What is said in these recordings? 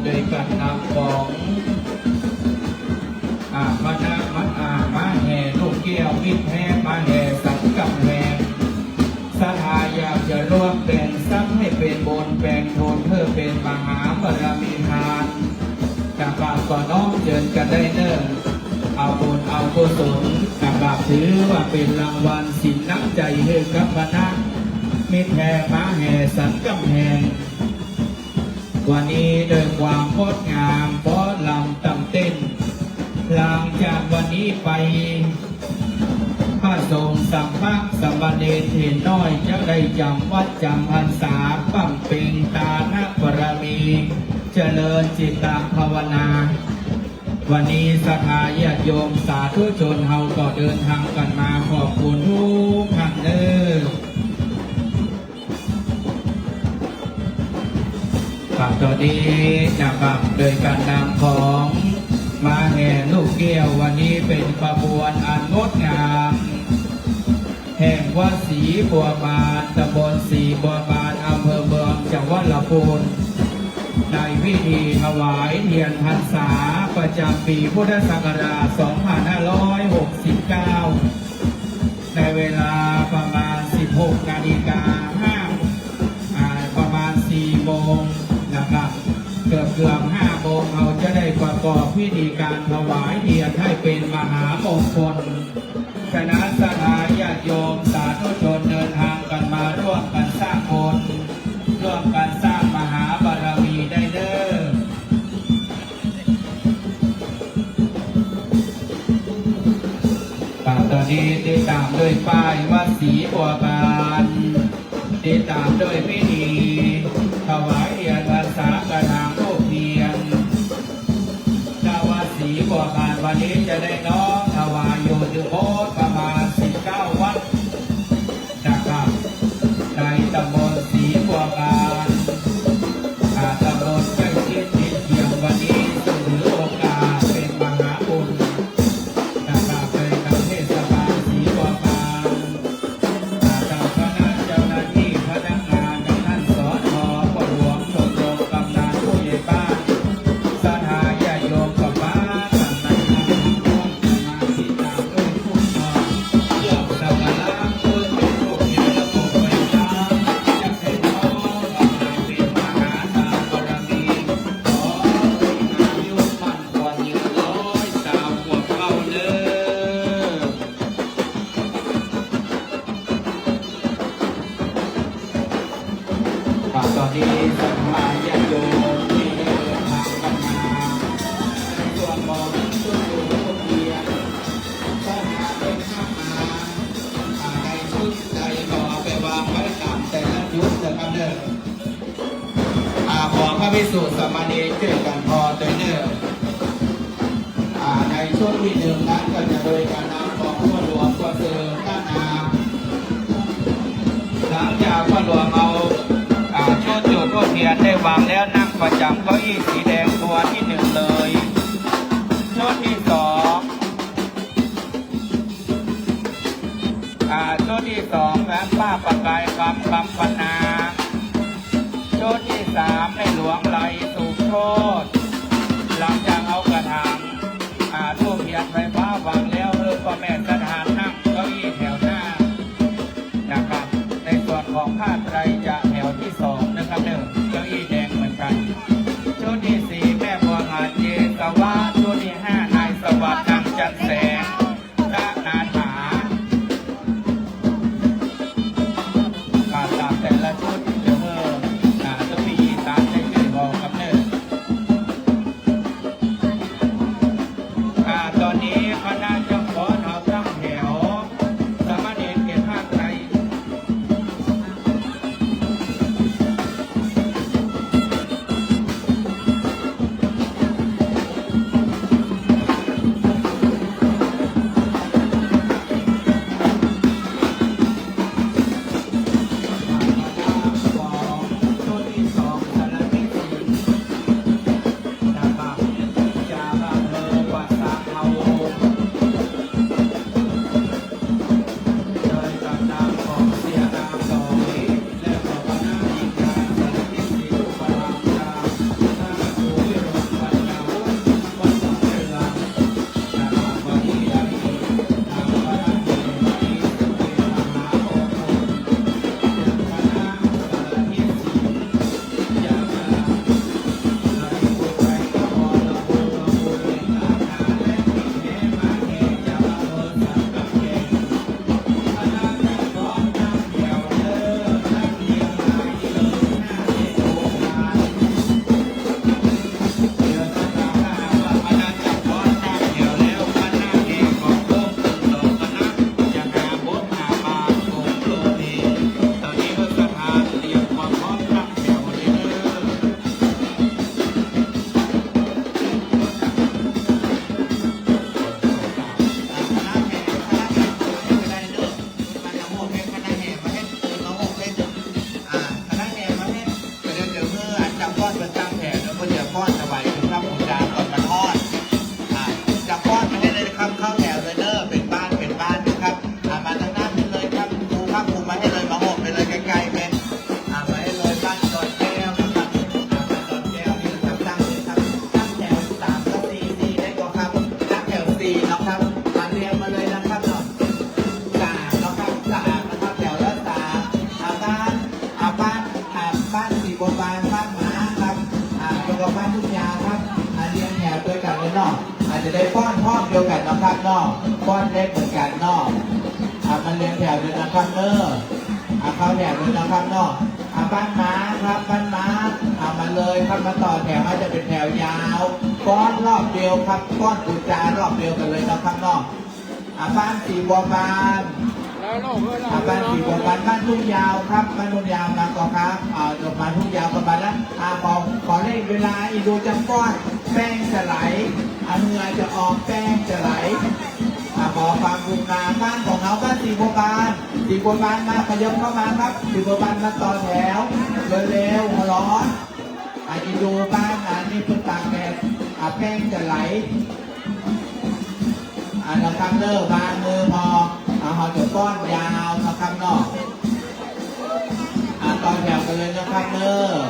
โดยการนำของมานามาแห่ลูกเกี้ยวมิตรแห่มาแห่สังกัดแห่สถาอยากจะร่วมเป็นซับให้เป็นบนแบ่งโทนเพื่อเป็นมหาบารมีทานจากบาปก่อนน้องเจิญกันได้เนิ่นเอาบุญเอากุศลจากบาปถือว่าเป็นรางวัลสินน้ำใจเฮือกับพนักมิตรแห่มาแห่สังกัดแห่วันนี้โดยความงดงามเพราะลำตำเต้นหลังจากวันนี้ไปพระสงฆ์สัมภะสัมบเนรเห็นน้อยจะได้จำวัดจำพรรษาปั้มเป็งตาณบารมีเจริญจิตตภาวนาวันนี้ศรัทธาญาติโยมสาธุชนเฮาก็เดินทางกันมาขอบคุณทุกท่านเด้อตอนนี้นะครับโดยการนำของมาแห่ลูกเกี้ยววันนี้เป็นขบวนอันงดงามแห่งวัดศรีบัวบานตำบลศรีบัวบานอำเภอเมืองจังหวัดลำพูนในพิธีถวายเทียนพรรษาประจำปีพุทธศักราช 2569 ในเวลาประมาณ 16 นาฬิกา ประมาณ 4 โมงนะครับเกือบ5 โมงเราจะได้ประกอบพิธีการถวายเทียนให้เป็นมหามงคลคณะสงฆ์ญาติโยมสาธุชนเดินทางกันมาร่วมกันสร้างบุญร่วมกันสร้างมหาบารมีได้เด้อตอนนี้ได้ตามด้วยป้ายวัดศรีบัวบานได้ตามด้วยพิธีถวายเทียนพรรษากระถางทูปเทียนดาวัดศรีบัวบานวันนี้จะได้น้อมถวายอยู่ที่โบสถ์ประมาณ 19 วัดนะครับในตำบลศรีบัวบานตำบลใกล้ชิดติดเทียมวันนี้ถือโอกาสเป็นมหาบุญนะครับในทางเทศบาลศรีบัวบานทางคณะเจ้าหน้าที่พนักงานท่านสท.พ่อหลวงชมรมกำนันผู้ใหญ่บ้านศรัทธาญาติโยมกับบ้านในทางร่วมมาที่ตามด้วยผู้นำเพื่อสักการะเพื่อเป็นโลกนี้และโลกไปตามจะเป็นน้องเป็นมหาทานบารมีขอให้อายุมั่นขวัญยืน100 ตามพวกเขาเด้อตอนนี้สัมมาญาติโยมที่เดินทางกันมาในส่วนของชุดอยู่ทุกเทียนถ้าหากเป็นข้ามาในชุดใดก็เอาไปวางไว้ตามแต่ละชุดนะครับเด้อขอพระภิกษุสามเณรช่วยกันพอเด้อในชุดที่หนึ่งนั้นก็จะโดยการนำของพ่อหลวงพ่อเสริมด้านนาหลังจากพ่อหลวงเอาชุดจุดพวกเทียนได้วางแล้วนั่งประจำเก้าอี้สีแดงตัวที่หนึ่งเลยชุดที่สองชุดที่สองแหวนป้าประกายคำปนาชุดที่สามในหลวงไหลสุโชติหลังจากเอากระถางทูบเทียนไฟฟ้าวางแล้วพ่อแม่สถานนั่งเก้าอี้แถวหน้านะครับในส่วนของผ้าไตรจะแถวที่2นะครับเก้าอี้แดงเหมือนกันชุดที่4แม่บัวงานเยกวะชุดที่5นายสวัสดิ์นางจันแสงนาถาตามแต่ละชุดจะเพิ่มจะมีตามได้ชื่อบอกกับตอนนี้คณะจะขอเอาตั้งแถวสามเณรเกียรติภาคไทย จะได้ป้อนพ่อมเดียวกันนะครับนอกป้อนเล็กเหมือนกันนอกมันเรียงแถวเลยนะครับเนอเข้าแถวเลยนะครับนอกบ้านม้าครับบ้านม้ามาเลยครับมาต่อแถวมาจะเป็นแถวยาวก้อนรอบเดียวครับก้อนปูจารอบเดียวกันเลยนะครับนอกบ้านสีบัวบานบ้านสีบัวบานบ้านทุ่งยาวครับบ้านทุ่งยาวมาก่อนครับจบมาทุ่งยาวประมาณนั้นขอเลขเวลาอีดูจำก้อนแป้งจะไหลเหงื่อจะออกแป้งจะไหลขอความกรุณาบ้านของเขาบ้านสีบัวบานมาขยับเข้ามาครับสีบัวบานมาต่อแถวเร็วๆร้อนอีดูบ้านนี่เพิ่งตากแดดแป้งจะไหลนะครับเลิกบางมือพอเขาจะก้อนยาวนะครับนอกต่อแถวกันเลยนะครับเลิก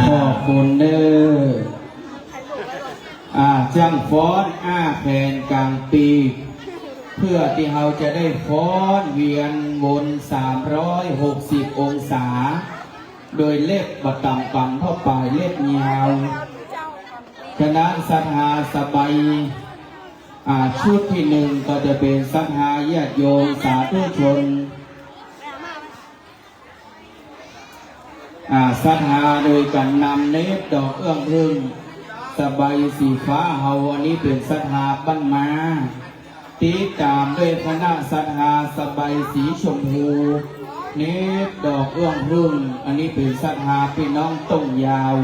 ขอบคุณเด้อจังฟ้อนแผ่นกลางปีเพื่อที่เราจะได้ฟ้อนเวียนวน360 องศาโดยเล็บบัดต่ำกันเข้าไปเล็บยาวคณะสัทธาสบายชุดที่1ก็จะเป็นสัทธาญาติโยมสาธุชนศรัทธาโดยการนำเนตรดอกเอื้องพึ่งสบายสีฟ้าเฮาอันนี้เป็นศรัทธาบ้านมาติดตามด้วยคณะศรัทธาสบายสีชมพูเนตรดอกเอื้องพึ่งอันนี้เป็นศรัทธาพี่น้องต้งยาว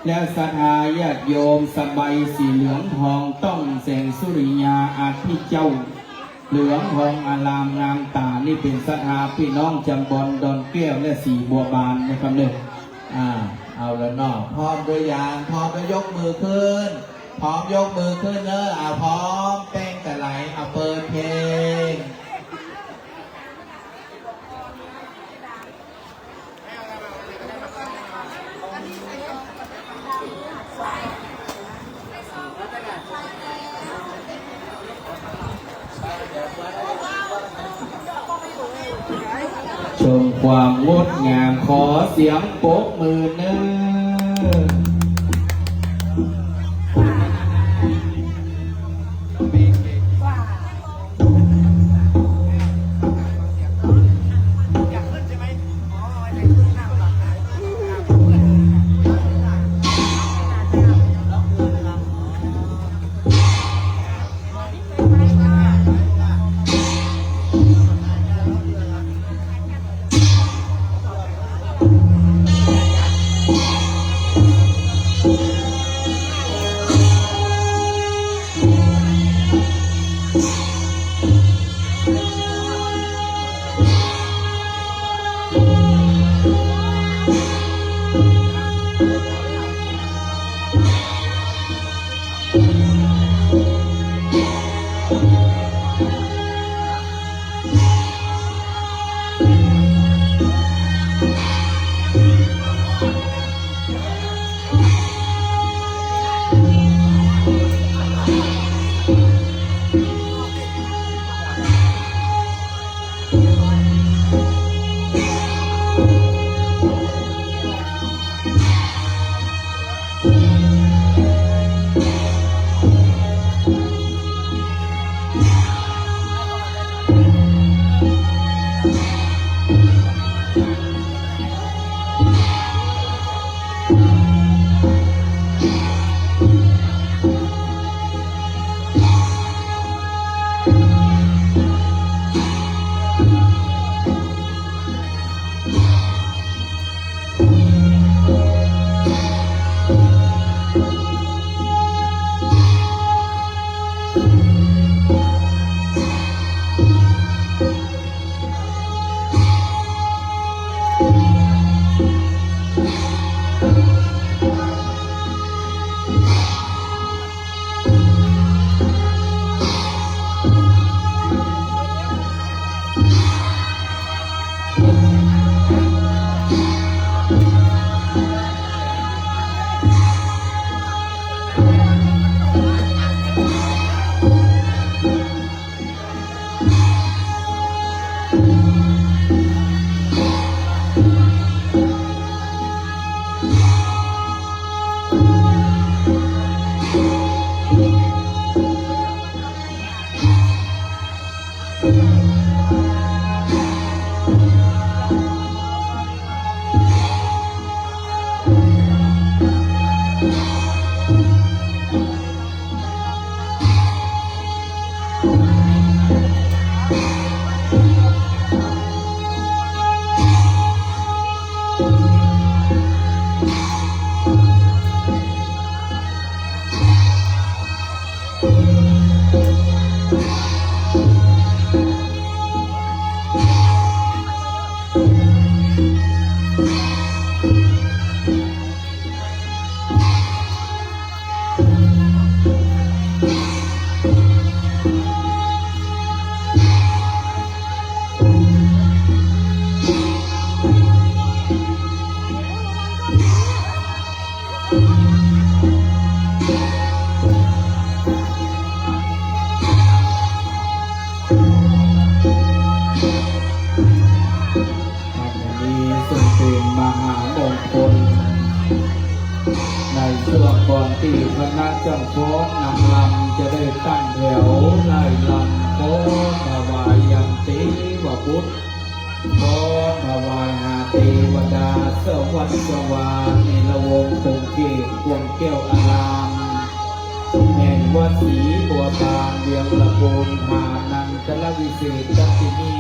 และศรัทธาญาติโยมสบายสีเหลืองทองต้องแสงสุริยาอาทิเจ้าเหลืองทองอารามงามตานี่เป็นศรัทธาพี่น้องจำบอนดอนแก้วและสีบัวบานนะครับเนี่ยเอาแล้วเนาะพร้อมด้วยยางพร้อมแล้วยกมือขึ้นพร้อมยกมือขึ้นเนอะพร้อมแป้งแต่ไหลเปิดเพลงชมความงดงามขอเสียงปรบมือเนอ คณะเจ้าของนำลำจะได้ตั้งแถวไล่ลำขอถวายยังตีวพุทธขอถวายหาเทวดาสวัสดิ์สวาในละวงคงเกศกวงแก้วอารามแห่งวัดศรีบัวบานเวียงละโพนหานันตละวิเศษจักตินี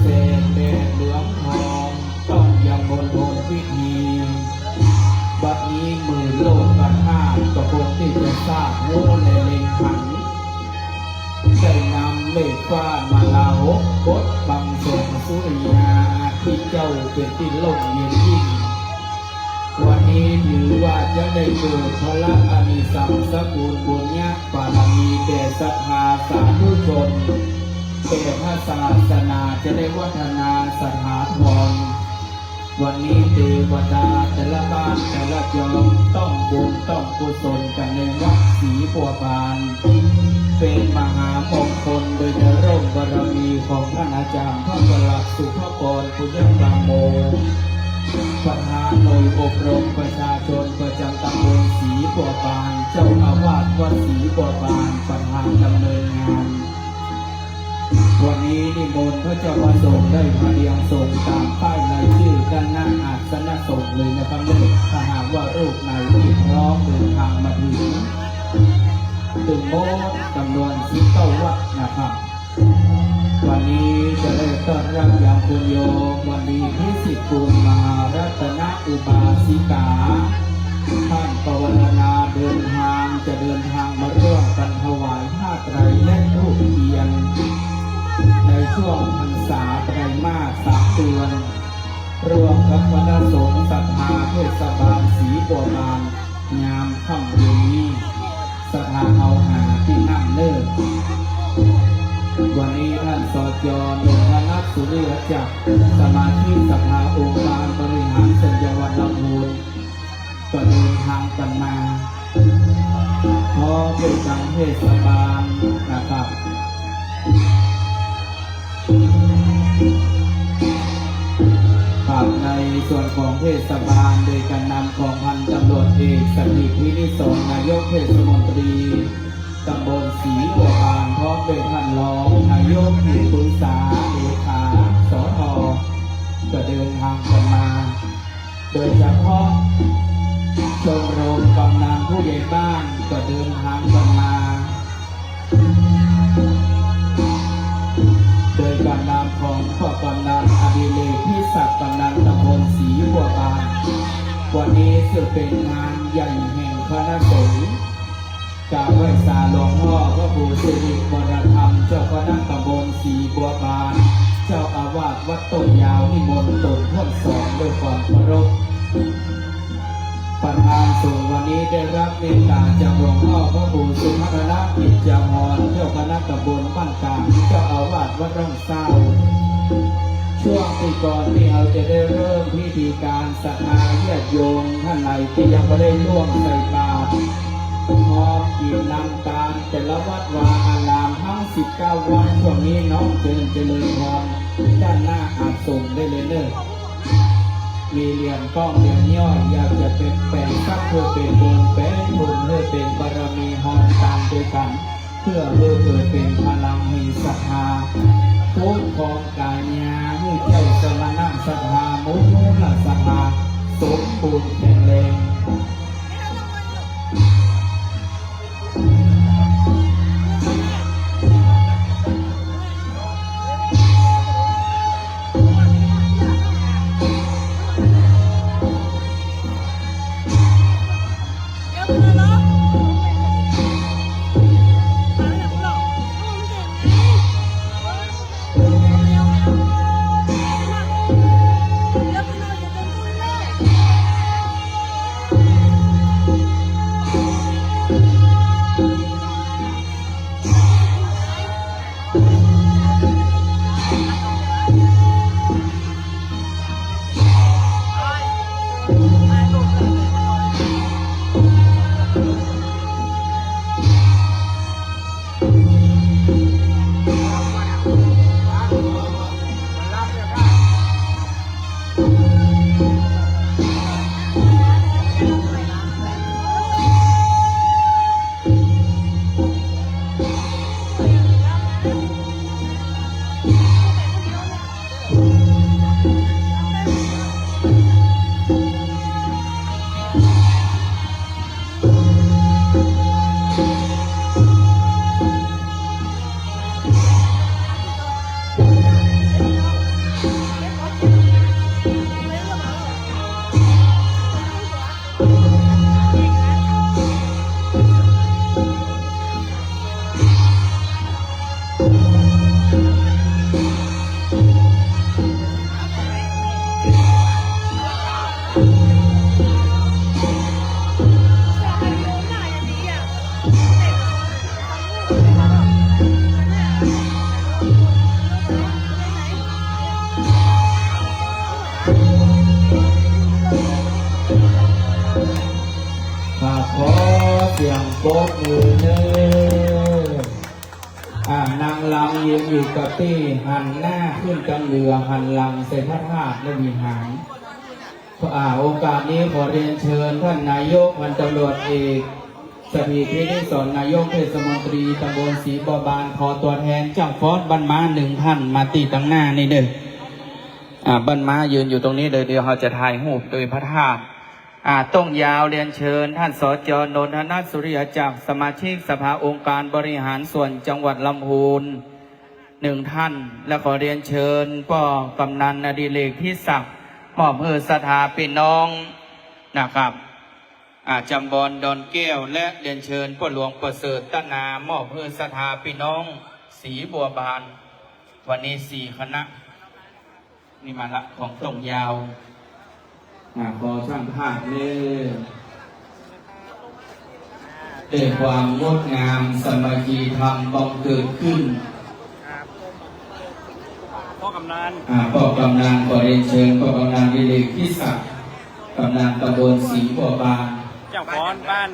เศษแดงเหลืองทองต้องยังบนโทนพิธีบัดนี้มือโลกกันห้าก็คงที่จะทราบโง่ในเลงขันได้นำเลขฟ้ามาลาหกบดบังสงสุริยาที่เจ้าเป็นที่ลมเย็นยิ่งวันนี้ถือว่าจะได้เกิดพระอานิสงส์สกุลบุญญาบารมีแด่ศรัทธาสาธุชนแก่พระศาสนาจะได้วัฒนาสถาพรวันนี้เทวดาแต่ละบ้านแต่ละยอมต้องบุญต้องกุศลกันในวัดศรีบัวบานเป็นมหามงคลโดยในร่มบารมีของท่านอาจารย์พระประหลัดสุภกรปุญญบางโมประธานหน่วยอบรมประชาชนประจำตำบลศรีบัวบานเจ้าอาวาสวัดศรีบัวบานประธานดำเนินงานวันนี้นิมนต์พระเจ้าประสงค์ได้มาเรียงส่งตามป้ายรายชื่อด้านหน้าอาสนะสงฆ์เลยนะครับถ้าหากว่ารูปไหนที่พร้อมเดินทางมาถึงโมดจำนวน19 วัดนะครับวันนี้จะได้ต้อนรับอย่างคุณโยมวันดีที่10 กุมภาพันธ์รัตนอุบาสิกาท่านภาวนาเดินทางจะเดินทางมาร่วมกันถวายผ้าไตรและรูปเทียนในช่วงพรรษาไตรมาส3 เดือนรวมกับคณะสงฆ์ศรัทธาเทศบาลศรีบัวบานงามค่ำเย็นนี้สถานเอาหาที่นั่งเลิศวันนี้ท่านสจ.นงคณัฐสุริยจักรสมาชิกสภาองค์การบริหารส่วนจังหวัดลำพูนก็เดินทางกันมาพร้อมด้วยทางเทศบาลนะครับในส่วนของเทศบาลโดยการนำของพันตำรวจเอกสถิต วินิจฉัยนายกเทศมนตรีตำบลศรีบัวบานพร้อมด้วยท่านรองนายกที่ปรึกษาเลขาสท.ก็เดินทางกันมาโดยเฉพาะชมรมกำนันผู้ใหญ่บ้านก็เดินทางกันมาโดยการนำของพ่อกำนันอดิเรกพิศักดิ์กำนันตำบลศรีบัวบานวันนี้จะเป็นงานใหญ่แห่งคณะสงฆ์จากไหว้ศาลหลวงพ่อพระครูสิริวรธรรมเจ้าคณะตำบลศรีบัวบานเจ้าอาวาสวัดต้นยาวนิมนต์ตนท่านสอนด้วยความเคารพประธานสงฆ์วันนี้ได้รับเมตตาจากหลวงพ่อพระครูสุภรกิจจามรเจ้าคณะตำบลบ้านกลางเจ้าอาวาสวัดร่องเศร้าช่วงที่ก่อนที่เราจะได้เริ่มพิธีการศรัทธาญาติโยมท่านไหนที่ยังไม่ได้ร่วมใส่บาตรพร้อมกินน้ำตาลแต่ละวัดวาอารามทั้ง19 วัดช่วงนี้น้องเจริญพรด้านหน้าอาจส่งได้เลยเนอะมีเหรียญก้องเหรียญย่อยอยากจะเป็นแปลงสักเพื่อเป็นบุญเป็นบุญเพื่อเป็นบารมีหอมตามด้วยกันเพื่อเกิดเป็นพลังแห่งศรัทธาทุกของกายญาให้เจ้าสมณะศรัทธามุนุลศรัทธาสมบูรณ์แข็งแรง นางลำยืนอยู่กับที่หันหน้าขึ้นกำเรือหันหลังใส่พระธาตุและวิหารโอกาสนี้ขอเรียนเชิญท่านนายกพันตำรวจเอกสถีพินิศรนายกเทศมนตรีตำบลศรีบัวบานขอตัวแทนจากฟอสบันมา1 ท่านมาตีตั้งหน้านี่เด้อบันมายืนอยู่ตรงนี้เลยเดี๋ยวเราจะถ่ายรูปโดยพระธาตุต้องยาวเรียนเชิญท่านสจ.นนทนาถสุริยจักรสมาชิกสภาองค์การบริหารส่วนจังหวัดลำพูน1 ท่านและขอเรียนเชิญพ่อกำนันอดิเรกพิศักดิ์มอบศรัทธาพี่น้องนะครับจำบอนดอนแก้วและเรียนเชิญพ่อหลวงประเสริฐตนามอบศรัทธาพี่น้องศรีบัวบานวันนี้4 คณะนี่มาละของตรงยาวขอช่างภาพเลยด้วยความงดงามสามัคคีธรรมบังเกิดขึ้นพ่อกำนันขอเรียนเชิญพ่อกำนันดิเรกพิศักดิ์กำนันตำบลศรีบัวบานเจ้าพรบ้าน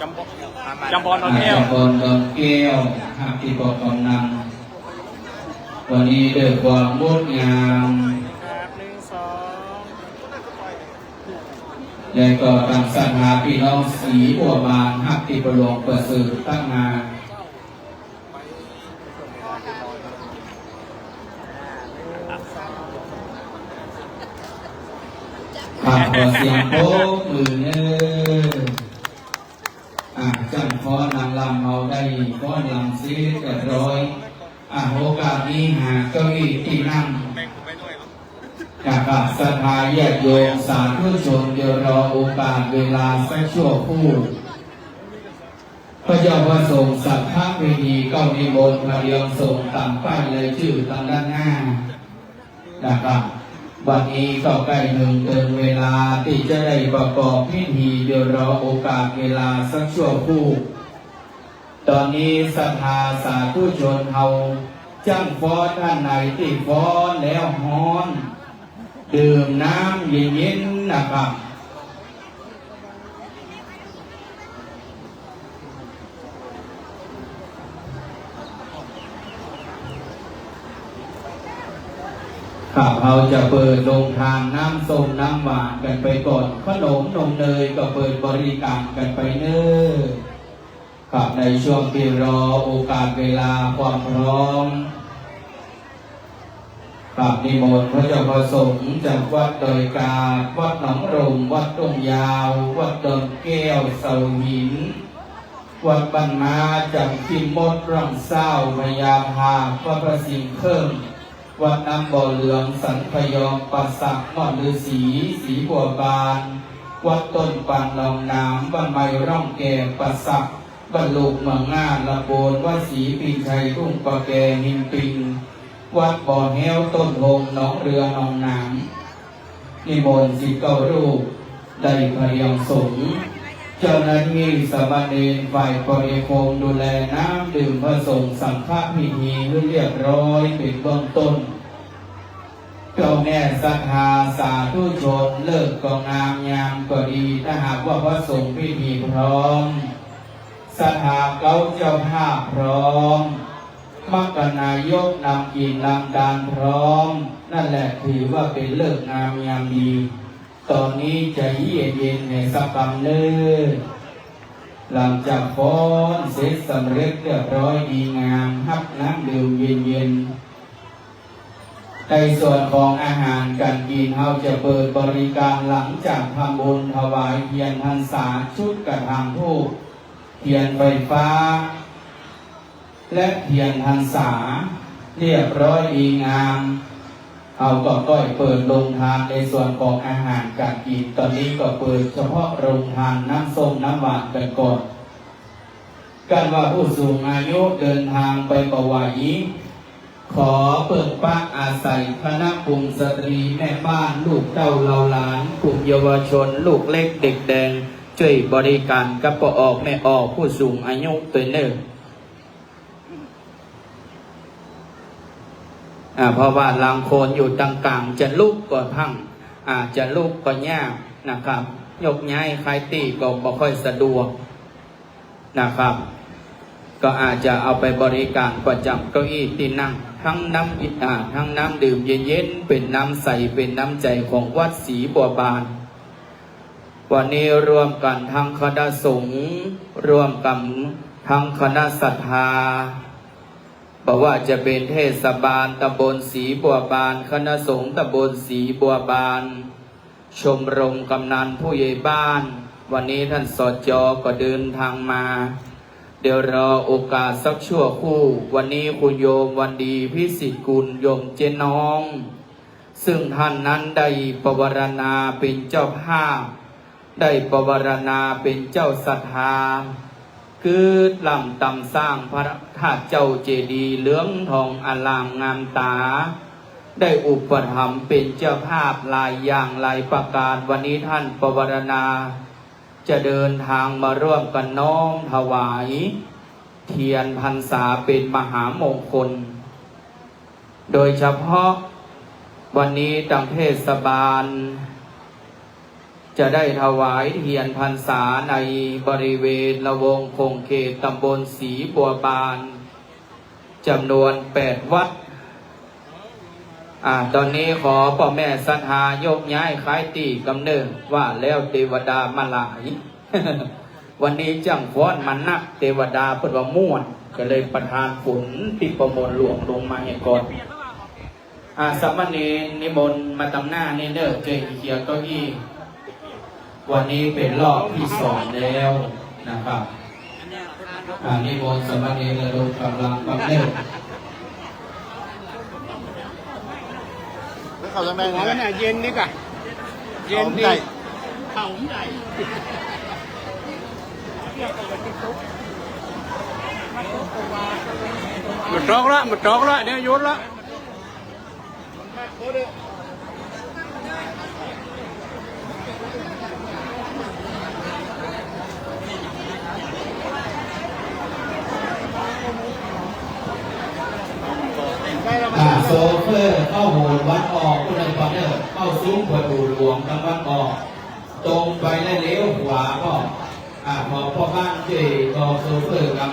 จำบอนดอนแก้วที่พ่อกำนันวันนี้ด้วยความงดงามและก็ตั้งศรัทธาพี่น้องศรีบัวบานหักที่ประหลวงประเสริฐตั้งมาขอเสียงโป๊กมือเนจังขอนางลำเอาได้ขอนลำซีเรียบร้อยโอกาสนี้หาเก้าอี้ที่นั่งกับศรัทธาญาติโยมสาธุชนเดี๋ยวรอโอกาสเวลาสักชั่วครู่พระเจ้าประสงค์สักพระเวทีก็มีบนพระเรียงส่งตามป้ายเลยชื่อตามด้านหน้านะครับวันนี้ก็ใกล้เกินเวลาที่จะได้ประกอบพิธีเดี๋ยวรอโอกาสเวลาสักชั่วครู่ตอนนี้ศรัทธาสาธุชนเฮาจังฟ้อนท่านไหนที่ฟ้อนแล้วฮ้อนดื่มน้ำเย็นๆนะครับเราจะเปิดโรงทานน้ำส้มน้ำหวานกันไปก่อนขนมนมเนยก็เปิดบริการกันไปเน้อในช่วงที่รอโอกาสเวลาความพร้อมนิมนต์พระเจ้าประสงค์จากวัดดอยกาวัดหนองรมวัดตรงยาววัดดอนแก้วเสาหินวัดบ้านมาจากพิมดร่องเศร้าพยาพาวัดประสิงห์เพิ่มวัดน้ำบ่อเหลืองสันพยองปัสสักม่อนฤาษีศรีบัวบานวัดต้นปานลองน้ำบ้านไม้ร่องแก่ปัสสักบ้านลูกเมืองงานละโบนวัดศรีปิงชัยทุ่งปะแกหินปิงวัดบ่อแห้วต้นหงหนองเรือหนองน้ำนิมนต์19 รูปได้พระยังสงฆ์เจ้าหน้าที่สามเณรฝ่ายบริโภคดูแลน้ำดื่มพระสงฆ์สังฆพิธีให้เรียบร้อยเป็นเบื้องต้นเจ้าแม่ศรัทธาสาธุชนเลิกก็งามยามก็ดีถ้าหากว่าพระสงฆ์พิธีพร้อมศรัทธาเขาเจ้าภาพพร้อมมรรคนายกนำกินนำดานพร้อมนั่นแหละถือว่าเป็นเลิกงามยามดีตอนนี้จะเย็นในสักคำเนื้อหลังจากฟ้อนเสร็จสำเร็จเรียบร้อยดีงามฮับน้ำดื่มเย็นในส่วนของอาหารการกินเราจะเปิดบริการหลังจากทำบุญถวายเทียนพรรษาชุดกระถางธูปเทียนไฟฟ้าและเทียนพรรษาเรียบร้อยดีงามเอาก็เปิดโรงทานในส่วนของอาหารการกินตอนนี้ก็เปิดเฉพาะโรงทานน้ำส้มน้ำหวานกันก่อนการว่าผู้สูงอายุเดินทางไปประวัยขอเปิดปักอาศัยคณะกลุ่มสตรีแม่บ้านลูกเต้าเหล่าหลานกลุ่มเยาวชนลูกเล็กเด็กแดงช่วยบริการกับปออกแม่ออกผู้สูงอายุตัวเนิ่นเพราะว่าลางโคนอยู่ต่างกลางจะลุกก็พังจะลุกก็ยากนะครับยกย้ายคลายตีก็บ่ค่อยสะดวกนะครับ ก็อาจจะเอาไปบริการประจำเก้าอี้ที่นั่งทั้งน้ำอิฐทั้งน้ำดื่มเย็นๆเป็นน้ำใสเป็นน้ำใจของวัดศรีบัวบานวันนี้รวมกันทั้งคณะสงฆ์รวมกันทั้งคณะศรัทธาบอกว่าจะเป็นเทศบาลตำบลศรีบัวบานคณะสงฆ์ตำบลศรีบัวบานชมรมกำนันผู้ใหญ่บ้านวันนี้ท่านสจ.ก็เดินทางมาเดี๋ยวรอโอกาสสักชั่วคู่วันนี้คุณโยมวันดีพิสิทธิ์กุลโยมเจน้องซึ่งท่านนั้นได้ปวารณาเป็นเจ้าภาพได้ปวารณาเป็นเจ้าศรัทธาคือลำตำสร้างพระธาตุเจ้าเจดีย์เหลืองทองอลามงามตาได้อุปถัมภ์เป็นเจ้าภาพหลายอย่างหลายประการวันนี้ท่านปวารณาจะเดินทางมาร่วมกันน้อมถวายเทียนพรรษาเป็นมหามงคลโดยเฉพาะวันนี้ทางเทศบาลจะได้ถวายเทียนพรรษาในบริเวณละวงคงเขตตำบลศรีบัวบานจำนวน8 วัดตอนนี้ขอพ่อแม่ศรัทธายกย้ายคล้ายตีกำเนิดว่าแล้วเทวดามาหลาย วันนี้จังฟ้อนมันนักเทวดาเพิ่นว่าม่วนก็เลยประทานฝนที่ประมวลหลวงลงมาให้ก่อนสามเณรนิมนต์มาตำหน้านี่เด้อเกยเขียวเก้าอี้วันนี้เป็นรอบที่2แล้วนะครับนิมนต์สามเณรระดมกำลังบังเล่เขาจะได้ไงเนี่ยเย็นนี่กะเย็นดีเขาใหญ่มันจอกละเนี่ยยุดละโซเฟอร์เข้าโหนวัดออกคุณภาพเนี่ยเข้าซุ้มประตูหลวงทางวัดออกตรงไปแล้วเลี้ยวขวาก็พอพ่อบ้านช่วยก็โซเฟอร์กัน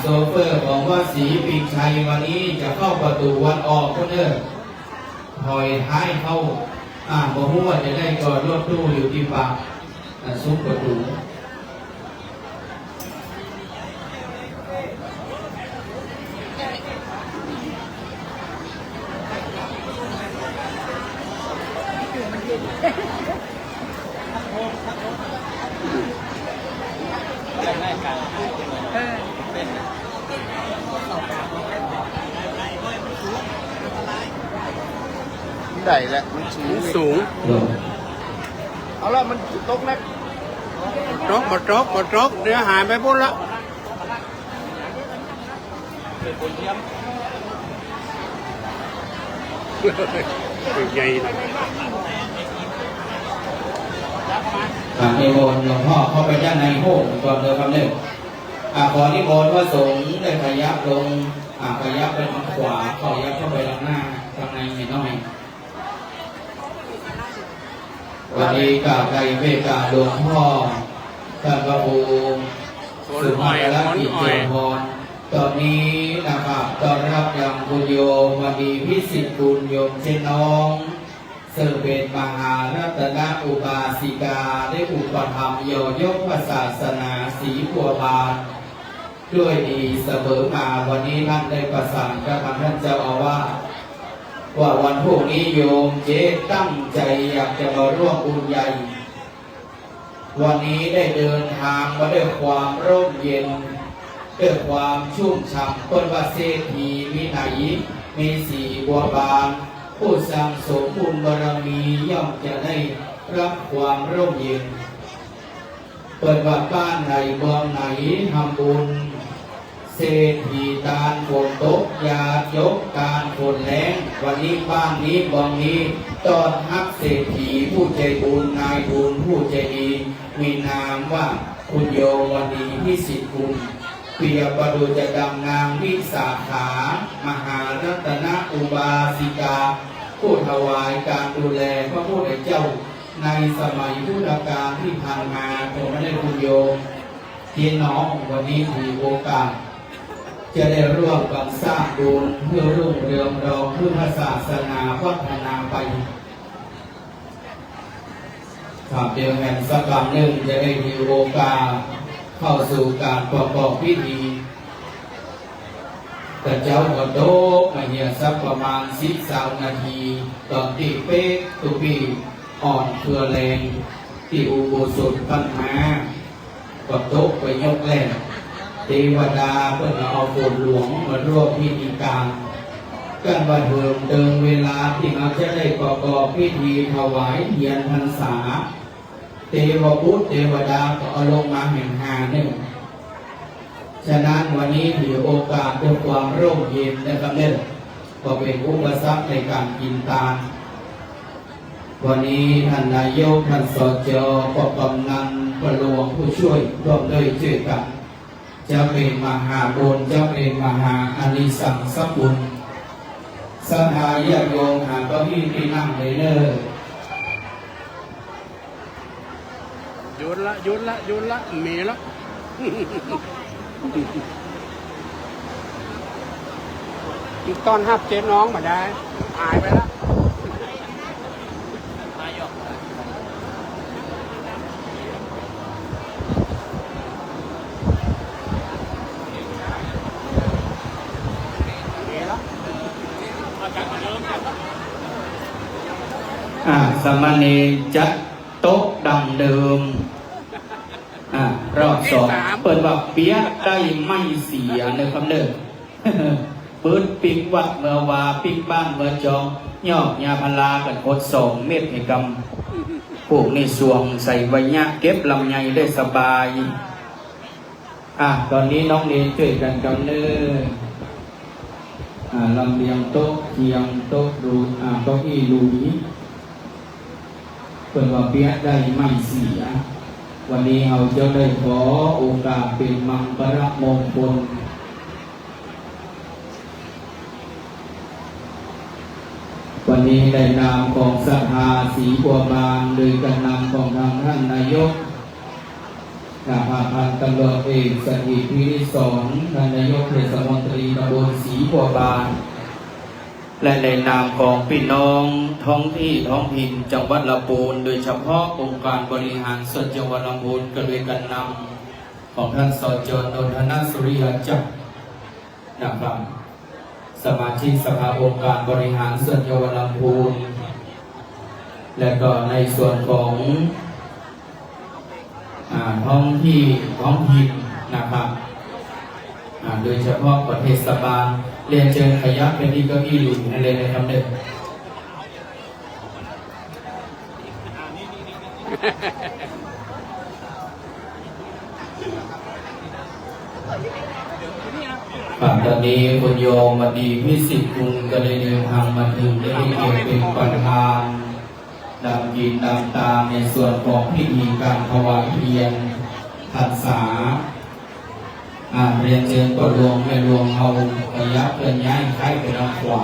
โซเฟอร์บอกว่าสีปีกชัยวันนี้จะเข้าประตูวัดออกคุณเนี่ยถอยท้ายเข้าบอกว่าจะได้ก็รถตู้อยู่ที่ปากซุ้มประตูใหญ่แหละมันสูงเอาละมันตกนะตกเดี๋ยวหายไปพุ่นละใหญ่นิมนต์หลวงพ่อเข้าไปด้านในโฮมก่อนเดินคำหนึ่งขอนิมนต์พระสงฆ์ได้ขยับลงขยับไปทางขวาขยับเข้าไปทางหน้าทางในนิดหน่อยวันนี้กราบไกรเมตตาหลวงพ่อท่านพระครูสุภาพและกิจเจริญพรตอนนี้นะครับต้อนรับอย่างคุณโยมวันดีพิสิทธิ์กุลโยมเชน้องซึ่งเป็นมหารัตนอุบาสิกาได้อุปถัมภ์โยยกพระศาสนาศรีบัวบานด้วยดีเสมอมาวันนี้ท่านได้ประสานกับท่านเจ้าอาวาสว่าวันพรุ่งนี้โยมเจ๊ตั้งใจอยากจะมาร่วมบุญใหญ่วันนี้ได้เดินทางมาด้วยความร่มเย็นด้วยความชุ่มฉ่ำคนว่าเศรษฐีมีไหนมีสีบัวบานผู้สั่งสมบุญบารมีย่อมจะได้รับความร่มเย็นเปิดว่าบ้านไหนเมืองไหนทำบุญเศรษฐีตาลฝนตกยายกการฝนแรงวันนี้บ้านนี้เมืองนี้ตอนฮักเศรษฐีผู้ใจบุญนายบุญผู้ใจดีมีนามว่าคุณโยวันดีพิสิทธิ์กุลเปียประดุจดังนางวิสาขามหารัตนอุบาสิกาผู้ถวายการดูแลพระพุทธเจ้าในสมัยพุทธกาลที่ผ่านมาผมไม่ได้คุณโยม พี่น้องวันนี้มีโอกาสจะได้ร่วมกันสร้างบุญเพื่อรุ่งเรืองรองพุทธศาสนาพัฒนาไปถ้าเดียวแห่งสักวันหนึ่งจะได้มีโอกาสเข้าสู่การประกอบพิธีแต่เจ้าก็โดกมาเหียสักประมาณ10-20 นาทีตอนที่เป๊กตุปีอ่อนเพื่อแรงที่อุโบสถปัญหาก็โดกไปยกแรกเทวดาเพื่อเอาฝนหลวงมาร่วมพิธีการกันว่าเดิมเวลาที่เราจะได้ประกอบพิธีถวายเทียนพรรษาเทวบุตรเทวดาก็เอาลงมาแห่งหาหนึ่งฉะนั้นวันนี้ถือโอกาสด้วยความร่มเย็นนะครับเนี่ยก็เป็นอุปสรรคในการกินทานวันนี้ท่านนายกท่านสจก็กำนันประหลวงผู้ช่วยร่วมด้วยช่วยกันจะเป็นมหาบุญจะเป็นมหาอานิสงส์บุญสหายโยมหาเก้าอี้ที่นั่งเลยเนอหยุดละมีแล้วตอนหับเจ๊น้องมาได้หายไปแล้วสมณีจัดโต๊ะดังเดิมรอบสองเปิดว่าเปียกได้ไม่เสียในคำเดิมเปิดปิกวัดเมื่อวาปิกบ้านเมื่อจองยอกยาพลากันโคตร2 เม็ดให้กำพวกในสวงใส่ใบยะเก็บลำไยได้สบายตอนนี้น้องเนยช่วยกันกำเนิดลำเลียงโต๊ะเทียงโต๊ะดูเก้าอี้ลุยเปิดว่าเปียกได้ไม่เสียวันนี้เราจะได้ขอโอกาสเป็นมังคลมงคลวันนี้ได้นามของสภาศรีบัวบานโดยการนำของทางท่านนายกพันตำรวจเอกสถิตพิริศรท่านนายกเทศมนตรีตำบลศรีบัวบานและในนามของพี่น้องท้องที่ท้องถิ่นจังหวัดลำพูนโดยเฉพาะองค์การบริหารส่วนจังหวัดลำพูนก็ด้วยกันนำของท่านสจ.นนทนาสุริยจักรนะครับสมาชิกสภาองค์การบริหารส่วนจังหวัดลำพูนและก็ในส่วนของท้องถิ่นนะครับโดยเฉพาะประเทศบาลเรียนเชิญขยับเป็นที่เก้าอี้หลุดอะไรในคำเด็ดตอนนี้คุณโยมมาดีพิสิทธิ์คุณก็เลยเดินทางมาถึงได้เกี่ยวเป็นประธานดำยินดำตามในส่วนของพิธีการถวายเทียนพรรษาเรียนเชิญก็รวมไม่รวมเอาขยับเลื่อนย้ายใช้ไปทางขวา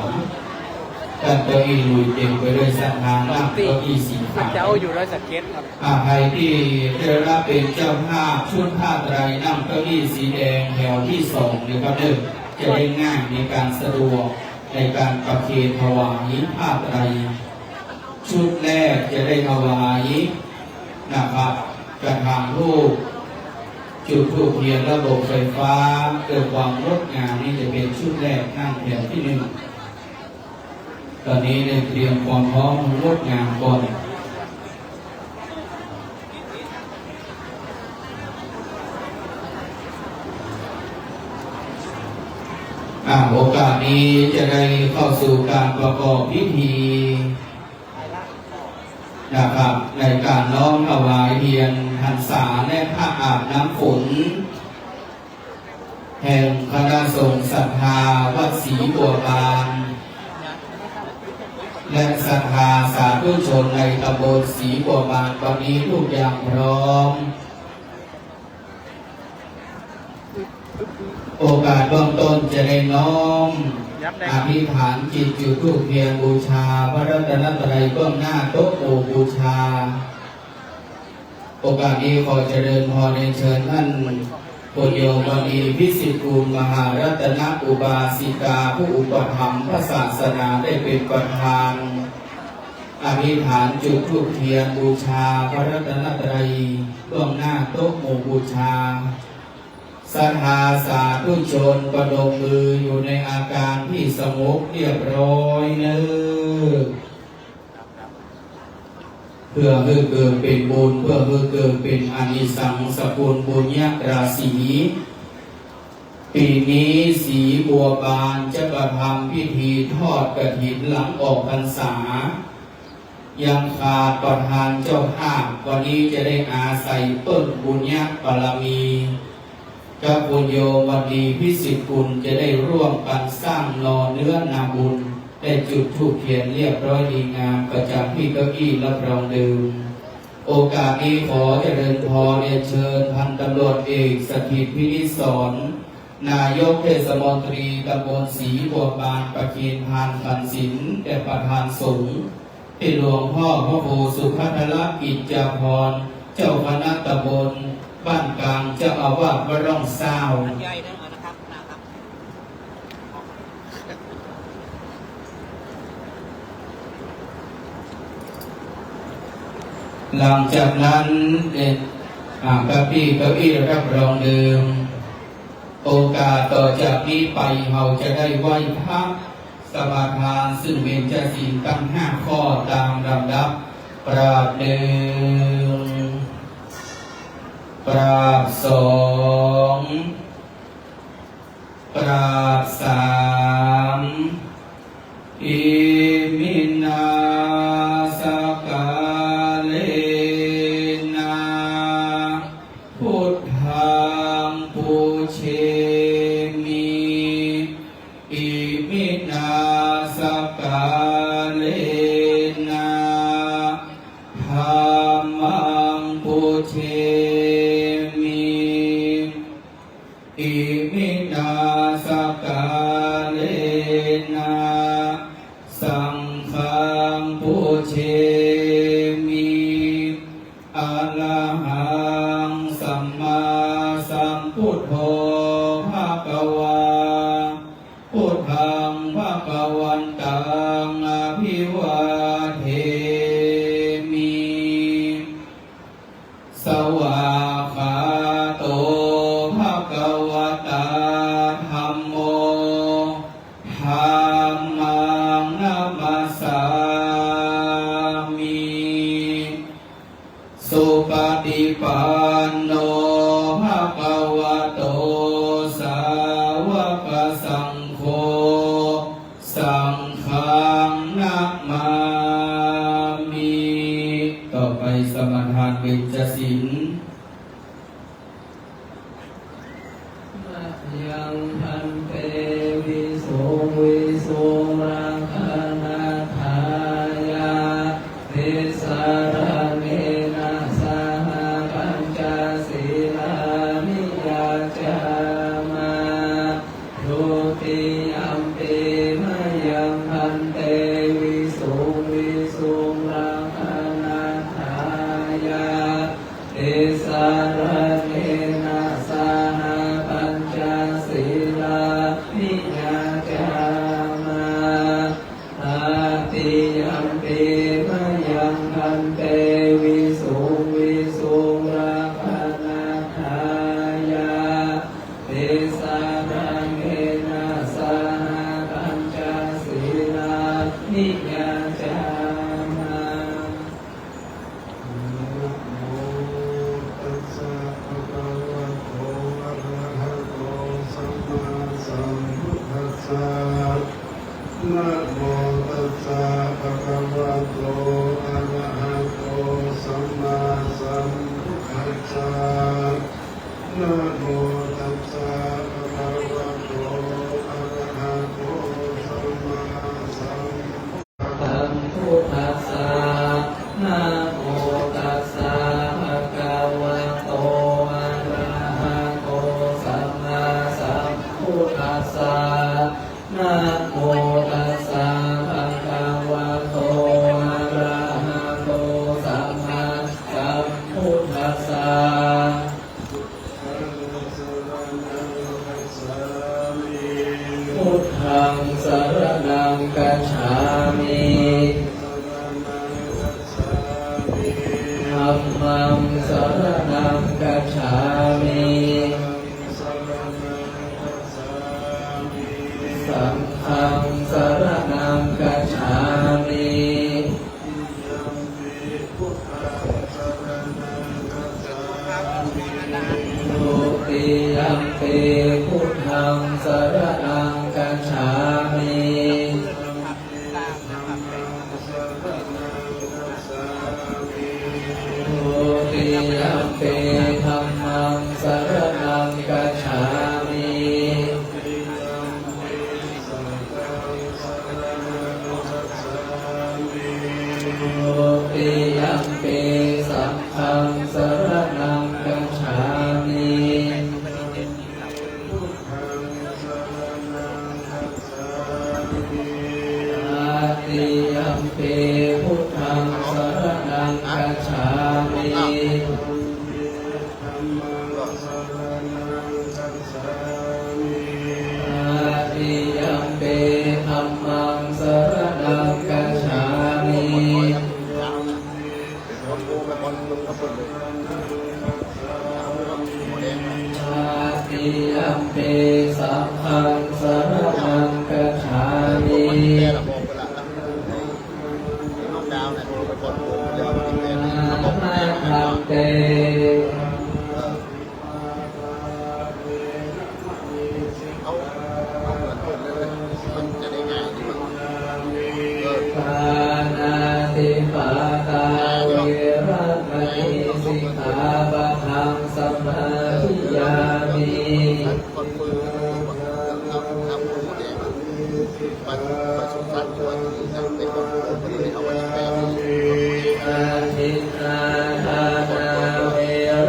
กันเก้าอี้ลุยเต็มไปด้วยสันทางนั่งเก้าอี้สีขาวเจ้าอยู่ร้อยสเก็ตครับใครที่ได้รับเป็นเจ้าภาพชุดผ้าไตรนั่งเก้าอี้สีแดงแถวที่2นะครับจะได้ง่ายในการสะดวกในการประเคนถวายผ้าไตรชุดแรกจะได้ถวายนะครับกระถางรูปจุดธูปเทียนระบบไฟฟ้าเกิดความงดงามนี่จะเป็นชุดแรกนั่งแถวที่1ตอนนี้ได้เตรียมความพร้อมงดงามก่อนโอกาสนี้จะได้เข้าสู่การประกอบพิธีนะครับในการน้อมถวายเทียนพรรษาและผ้าอาบน้ำฝนแห่งคณะสงฆ์ศรัทธาวัดศรีบัวบานและศรัทธาสาธุชนในตำบลศรีบัวบานตอนนี้ทุกอย่างพร้อมโอกาสเบื้องต้นจะได้น้อมอธิษฐานจิตจุดธูปเทียนบูชาพระรัตนตรัยเบื้องหน้าโต๊ะหมู่บูชาโอกาสนี้ขอเจริญพรเชิญท่าน ปุญโยมณีพิสิทธิกุลมหารัตนอุบาสิกาผู้อุปถัมภ์พระศาสนาได้เป็นประธานอธิษฐานจุดธูปเทียนบูชาพระรัตนตรัยล่วงหน้าโต๊ะหมู่บูชาศรัทธาสาธุชนประดมมืออยู่ในอาการที่สงบเรียบร้อยเนื้อเพื่อให้เกิดเป็นบุญเพื่อให้เกิดเป็นอานิสงส์สกุลบุญญราศีปีนี้สีบัวบานจะประทำพิธีทอดกฐินหลังออกพรรษายังขาดประธานเจ้าภาพวันนี้จะได้อาศัยต้นบุญญบารมีกับบุญโยวันดีพิสิทธิกุลจะได้ร่วมกันสร้างนอเนื้อนาบุญได้จุดธูปเทียนเรียบร้อยดีงามประจำที่เก้าอี้รับรองดื่มโอกาสนี้ขอเจริญพรเชิญพันตำรวจเอกสถิตพินิศรนายกเทศมนตรีตำบลศรีบัวบานประเคนพานขันศิลป์แต่ประธานสงฆ์ที่หลวงพ่อพระครูสุภัทรกิจจาภรณ์เจ้าคณะตำบลบ้านกลางเจ้าอาวาสวัดร่องเศร้าหลังจากนั้นเก้าอี้รับรองเดิมโอกาสต่อจากนี้ไปเราจะได้ไหว้พระสมาทานซึ่งเป็นจะสิ่งตั้ง5 ข้อตามลำดับปราบ1ปราบ2ปราบ3อิมินาสกาเลนะพุทธังปูเชมิอิมินาสกาเลนะธัมมังปูเชมิอิมินาสกาเลนะสังฆังปูเชมิอะระหังสัมมาสัมพุทโธภะคะวาพุทธังภะคะวันตังอภิวาเทมิสวากขาโตภะคะวะตาธัมโมธัมมังนัมมัสสามิสุปฏิปันโนภะคะวะโตสาวกสังโฆสังฆังนัมมามิต่อไปสมทานเบญจศีลยังพันเตวิสุงวิสุงรังคณาทายาติสารเนนะสหปัญจศีลานิยาจามาทุติยัมปิมะยังพันเตวิสุงวิสุงรังคณาทายาติสารเนนะสหปัญจศีลานิยาจามาติยัมปิมะยังพันเตวิสุงวิสุงรังคณาทายาติสารเนนะสหปัญจศีลานิยาจามา นะโมตัสสะภะคะวะโตอะระหะโตสัมมาสัมพุทธัสสะนะโมตัสสะภะคะวะโตอะระหะโตสัมมาสัมพุทธัสสะ นะโมตัสสะภะคะวะโตอะระหะโตสัมมาสัมพุทธัสสะนะโมตัสสะภะคะวะโตอะระหะโตสัมมาสัมพุทธัสสะ นะโมตัสสะ กัจฉามิธัมมังสรณังกัจฉามิสังฆังสรณังกัจฉามิทุติยัมปิพุทธังสรณังกัจฉามิทุติยัมปิธัมมังสรณังกัจฉามิทุติยัมปิสังฆังสรณังกัจฉามิอาติยัมปิพุทธังสรณังกัจฉามิอาติยัมปิธัมมังสรณังกัจฉามิอาติยัมปิสังฆังสรณังกัจฉามิอาหังเตปานาติปาตาเวระมณีสิกขาปะทังสมาธิยามิอาทินนาทานาเว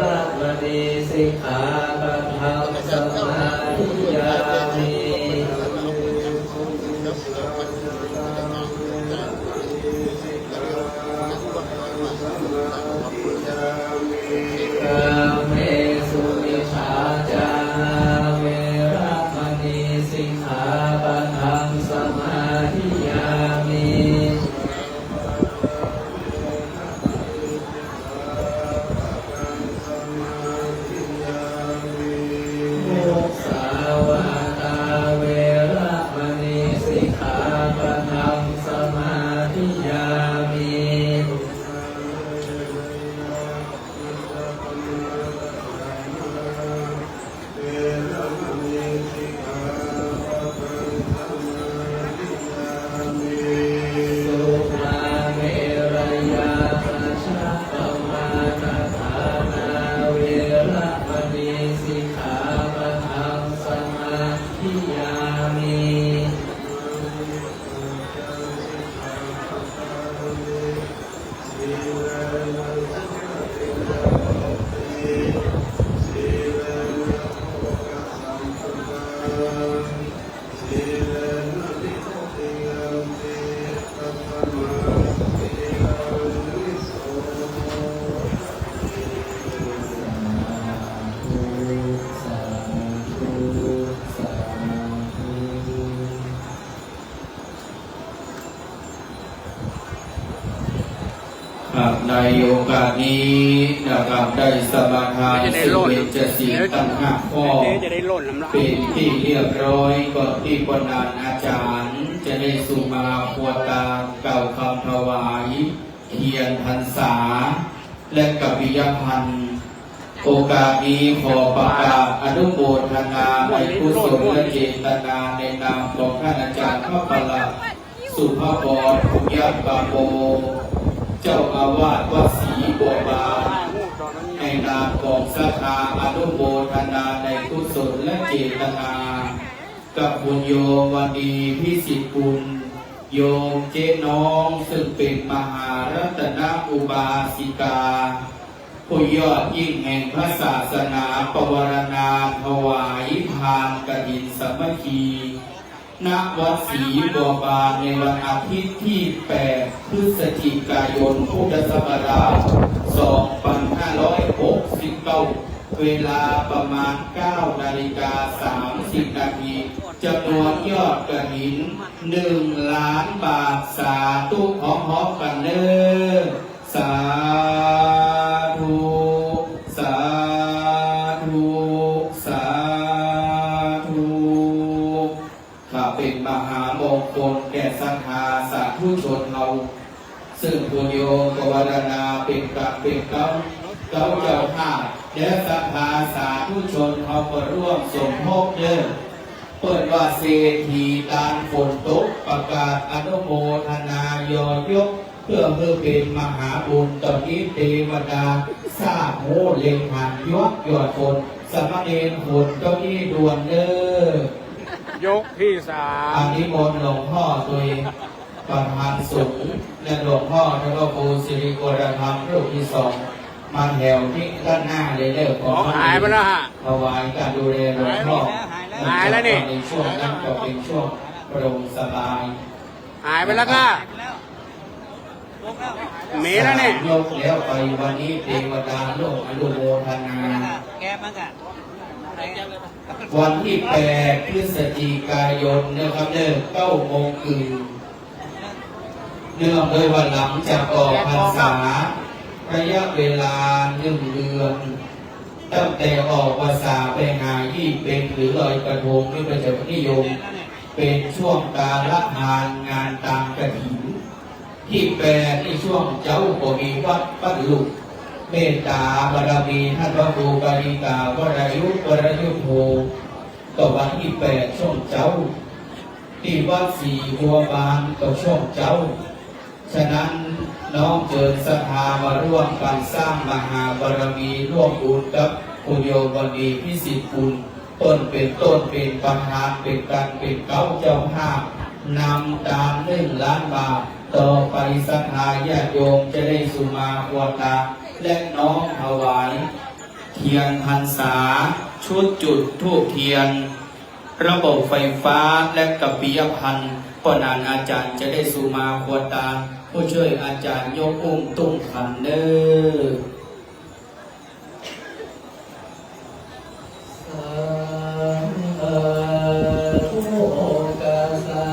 ระมณีสิกขาปะทังสมาธิยามิกาเมสุมิชาจาเวระมณีสิกขาปะทังสมาธิยามิมุสาวาตาเวระมณีสิกขาปะทังสมาธิยามิสุมาเมรยาชัพพมาตฐานาเวระมณีสิกขาปะทังสมาธิยามิครับในโอกาสนี้นะครับได้สมาทานสิบเอ็ดจะสีตั้งห้าข้อเป็นที่เรียบร้อยก่อนที่ปนานอาจารย์จะได้สุมาพวตาเก่าคำถวายเทียนพรรษาและกัปปิยพันธ์โอกาสนี้ขอประกาศอนุโมทนาในกุศลและเจตนาในนามของท่านอาจารย์พระประหลัดสุภกรภูมิยปาโมเจ้าอาวาสวัดศรีบัวบานในนามของศรัทธาอนุโมทนาในกุศลและเจตนากับคุณโยมวันดีพิสิทธิ์กุลโยมเจ๊น้องซึ่งเป็นมหารัตนอุบาสิกาผู้ยอดยิ่งแห่งพระศาสนาปวารณาถวายทานกฐินสามัคคีณวัดศรีบัวบานในวันอาทิตย์ที่ 8 พฤศจิกายน พุทธศักราช 2569 เวลาประมาณ 9:30 นาทีจำนวนยอดกฐิน 1 ล้านบาทสาธุพร้อมๆกันเด้อสาธุสาธุสาธุข้าเป็นมหามงคลแก่ศรัทธาสาธุชนเราซึ่งปุญโญกวารณาเป็นกับเป็นเก้าเจ้าข้าและศรัทธาสาธุชนเขาก็ร่วมสมทบเด้อเปิดว่าเศรษฐีตานฝนตกประกาศอนุโมทนายอยกเพื่อเป็นมหาบุญตอนนี้เทวดาทราบโมเลงหันยกยอดฝนสมณเณรฝนตอนนี้ด่วนเด้อยกที่สา อั ม นนี้มนต์หลวงพ่อตัวเองประธานสงฆ์และหลวงพ่อท่านก็ครูสิริโกรธรรมรูปที่สองมาแถวที่ด้านหน้าเลยเด้อข ข อ องหายไปแล้วฮะ ถวายการดูแลหลวงพ่อ หายแล้วนี่ ในช่วงนั้นก็เป็นช่วงโปร่งสบาย หายไปแล้วก็มีแล้วนี่ ยกแล้วไปวันนี้เทวดาโลกอนุโมทนา แกมันอ่ะ วันที่8 พฤศจิกายนนะครับเด้อ9 โมงครึ่งเนื่องด้วยวันหลังจากออกพรรษาระยะเวลา1 เดือนตั้งแต่ออกพรรษาไปหายี่เป็นหรือลอยกระทงนี่เป็นเจ้านิยมเป็นช่วงการละทานงานตามกฐินที่8ในช่วงเจ้าก็มีวัดปัดลุกเมตตาบารมีท่านพระครูกาลิกาวรายุวรยุทโธต่อวันที่8ช่วงเจ้าที่วัดศรีบัวบานต่อช่วงเจ้าฉะนั้นน้องเจิญศรัทธามาร่วมกันสร้างมหาบารมีร่วมบุญกับคุณโยมวันดีพิสิทธิ์คุณต้นเป็นประธานเป็นการเป็นเก้าเจ้าภาพนำตาม1 ล้านบาทต่อไปศรัทธาญาติโยมจะได้สุมาควรตาและน้อมถวายเทียนพรรษาชุดจุดธูปเทียนระบบไฟฟ้าและกัปปิยพันธ์ปนานอาจารย์จะได้สุมาควรตาผู้ช่วยอาจารย์ยกอุ้มตุ้งขันเด้อ ทุกาสา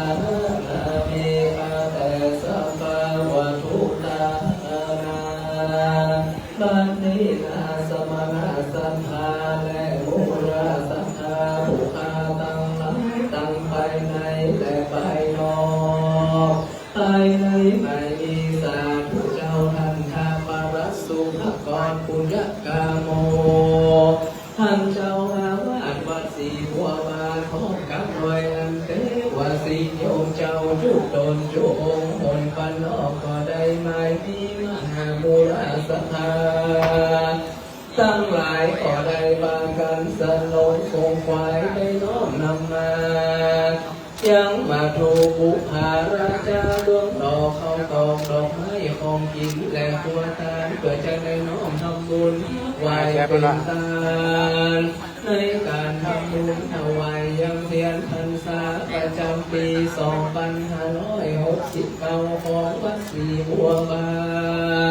นามิอาแต่สัมภาวะทุตานาบัณฑินาสมณะสัมภาและมุราสัมภาภูคาตั้งหลังตั้งภายในและภายนอกภายในไม่มีสาธุเจ้าท่านข้าปรัสสุภกรปุญญกาโมท่านเจ้าอาวาสวัดศรีบัวบานพร้อมกับหน่วยอันเทวสิโยมเจ้าจุดตนจุองค์หนปันนอกก็ได้หมายที่มหาบุราสถาตั้งหลายก็ได้บางกันสนองคงควายได้น้อมนำมายังมาถูกบุพาราชาดวงดอกเขาตอกดอกไม้ของกินและตัวทานเพื่อจะได้น้อมทำบุญไหวเป็นทานในการทำบุญถวายยังเทียนพรรษาประจำปี2569ของวัดศรีบัวบา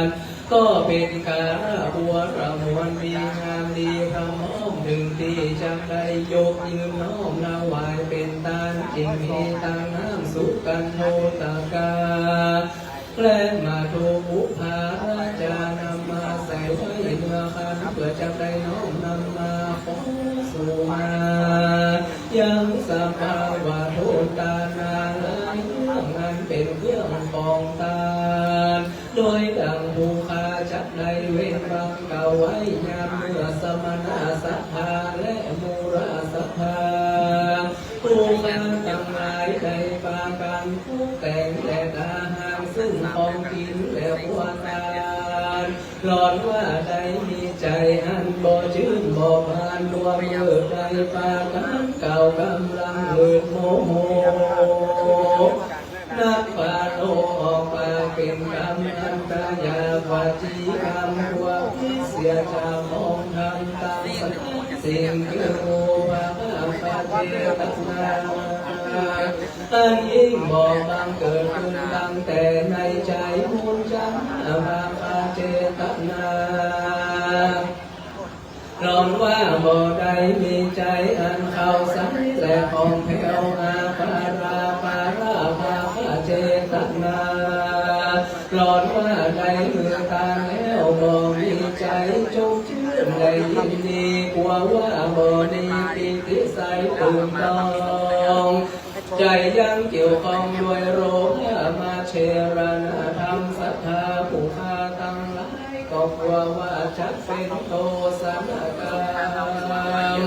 นก็เป็นการบัวประมวลมีงามดีพระม้อมถึงที่จะได้ยกยืนน้อมถวายเป็นทานจริงมีทางน้ำสุกันโนตกาและมาถูกบุพาราจานำมาใส่ไว้เมื่อคันเพื่อจะได้น้อมนำมาขอสู่มายังสัมภาวะโทตานาหลายเรื่องนั้นเป็นเครื่องปองตานโดยดังภูคาจักได้เว้นรังเก่าไว้ยามเมื่อสมณะสัทธาและมูราสัทธาผู้มันทั้งหลายได้ปากันผู้แต่งและอาหารซึ่งของกินและหัวตาลหลอนว่าได้มีใจอันบ่ชื่นบ่พานรวมเกิดได้ปากันเก่ากำลังเกิดโมโหนักปาโลออกมาเป็นกรรมอันตรายาวาจีกรรมหัวพิเสียชามองทำตามสิ่งที่โมวาปาเจตนาอันยิ่งบอกบังเกิดขึ้นตั้งแต่ในใจมุนจังบางปาเจตนา ร้อนว่าบ่ได้มีใจอันเข้าใสและของแผ่วอาปาราภาเจตนาร้อนว่าได้มือตาแล้วบ่มีใจจงชื่นได้ยินดีกลัวว่าบ่ได้ปิติใสตื่นตองใจยังเกี่ยวข้องด้วยโรคมาเชรณธรรมศรัทธาผู้ค้าทั้งหลายก็กลัวว่าจะเป็นโทสะกรรม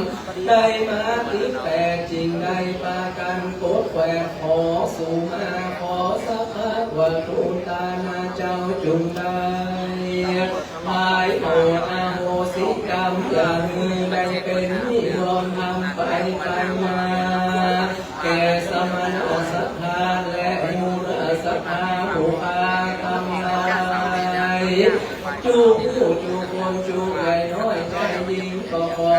ได้มาติดแต่จริงได้ปากันโกดแขวกขอสู่มาขอสัพพะวัตถุตานาเจ้าจุงได้หายโออาโหสิกรรมอย่ามือได้เป็นนิยมทำไปมาแก่สมณศรัทธาและมูลศรัทธาผู้พาทำลายจูคนจูใหญ่น้อยใจยิ่งก็ขอ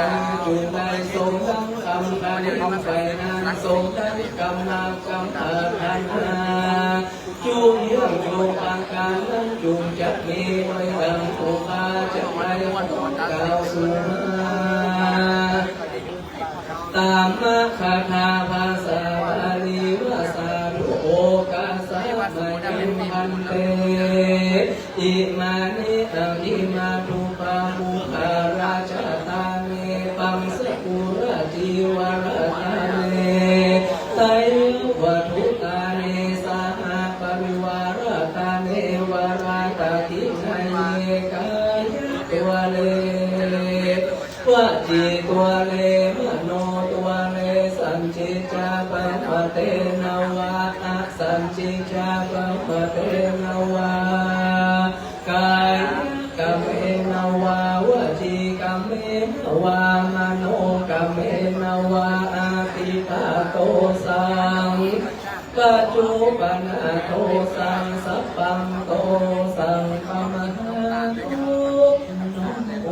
จูได้สมดังคำพันไปนานสมดังกำลังกำพันจูเยื่อจูปางการนั้นจูจะมีไว้ดังผู้พาจะไปวันเก่าสู่ตามมาคาถาภาษาบาลีวาสานุโอกาสะมาจิมพันเตอิมานิอิมาตุปามุขาราชตาเนปังสกุระจิวราตาเนไตวัตถุตาเนสหปริวารตาเนวราตาทิชัยเนกายตัวเลวจีตัวเลมโนตัวเลสัญจิจาปัปเตนวะสัญจิจาปัปเตนวะกายกัมเมนวะวจีกัมเมนวะมโนกัมเมนวะอาทิตาโตสังปัจจุบันโตสังสัพพังโตสังฆมหาโตโอ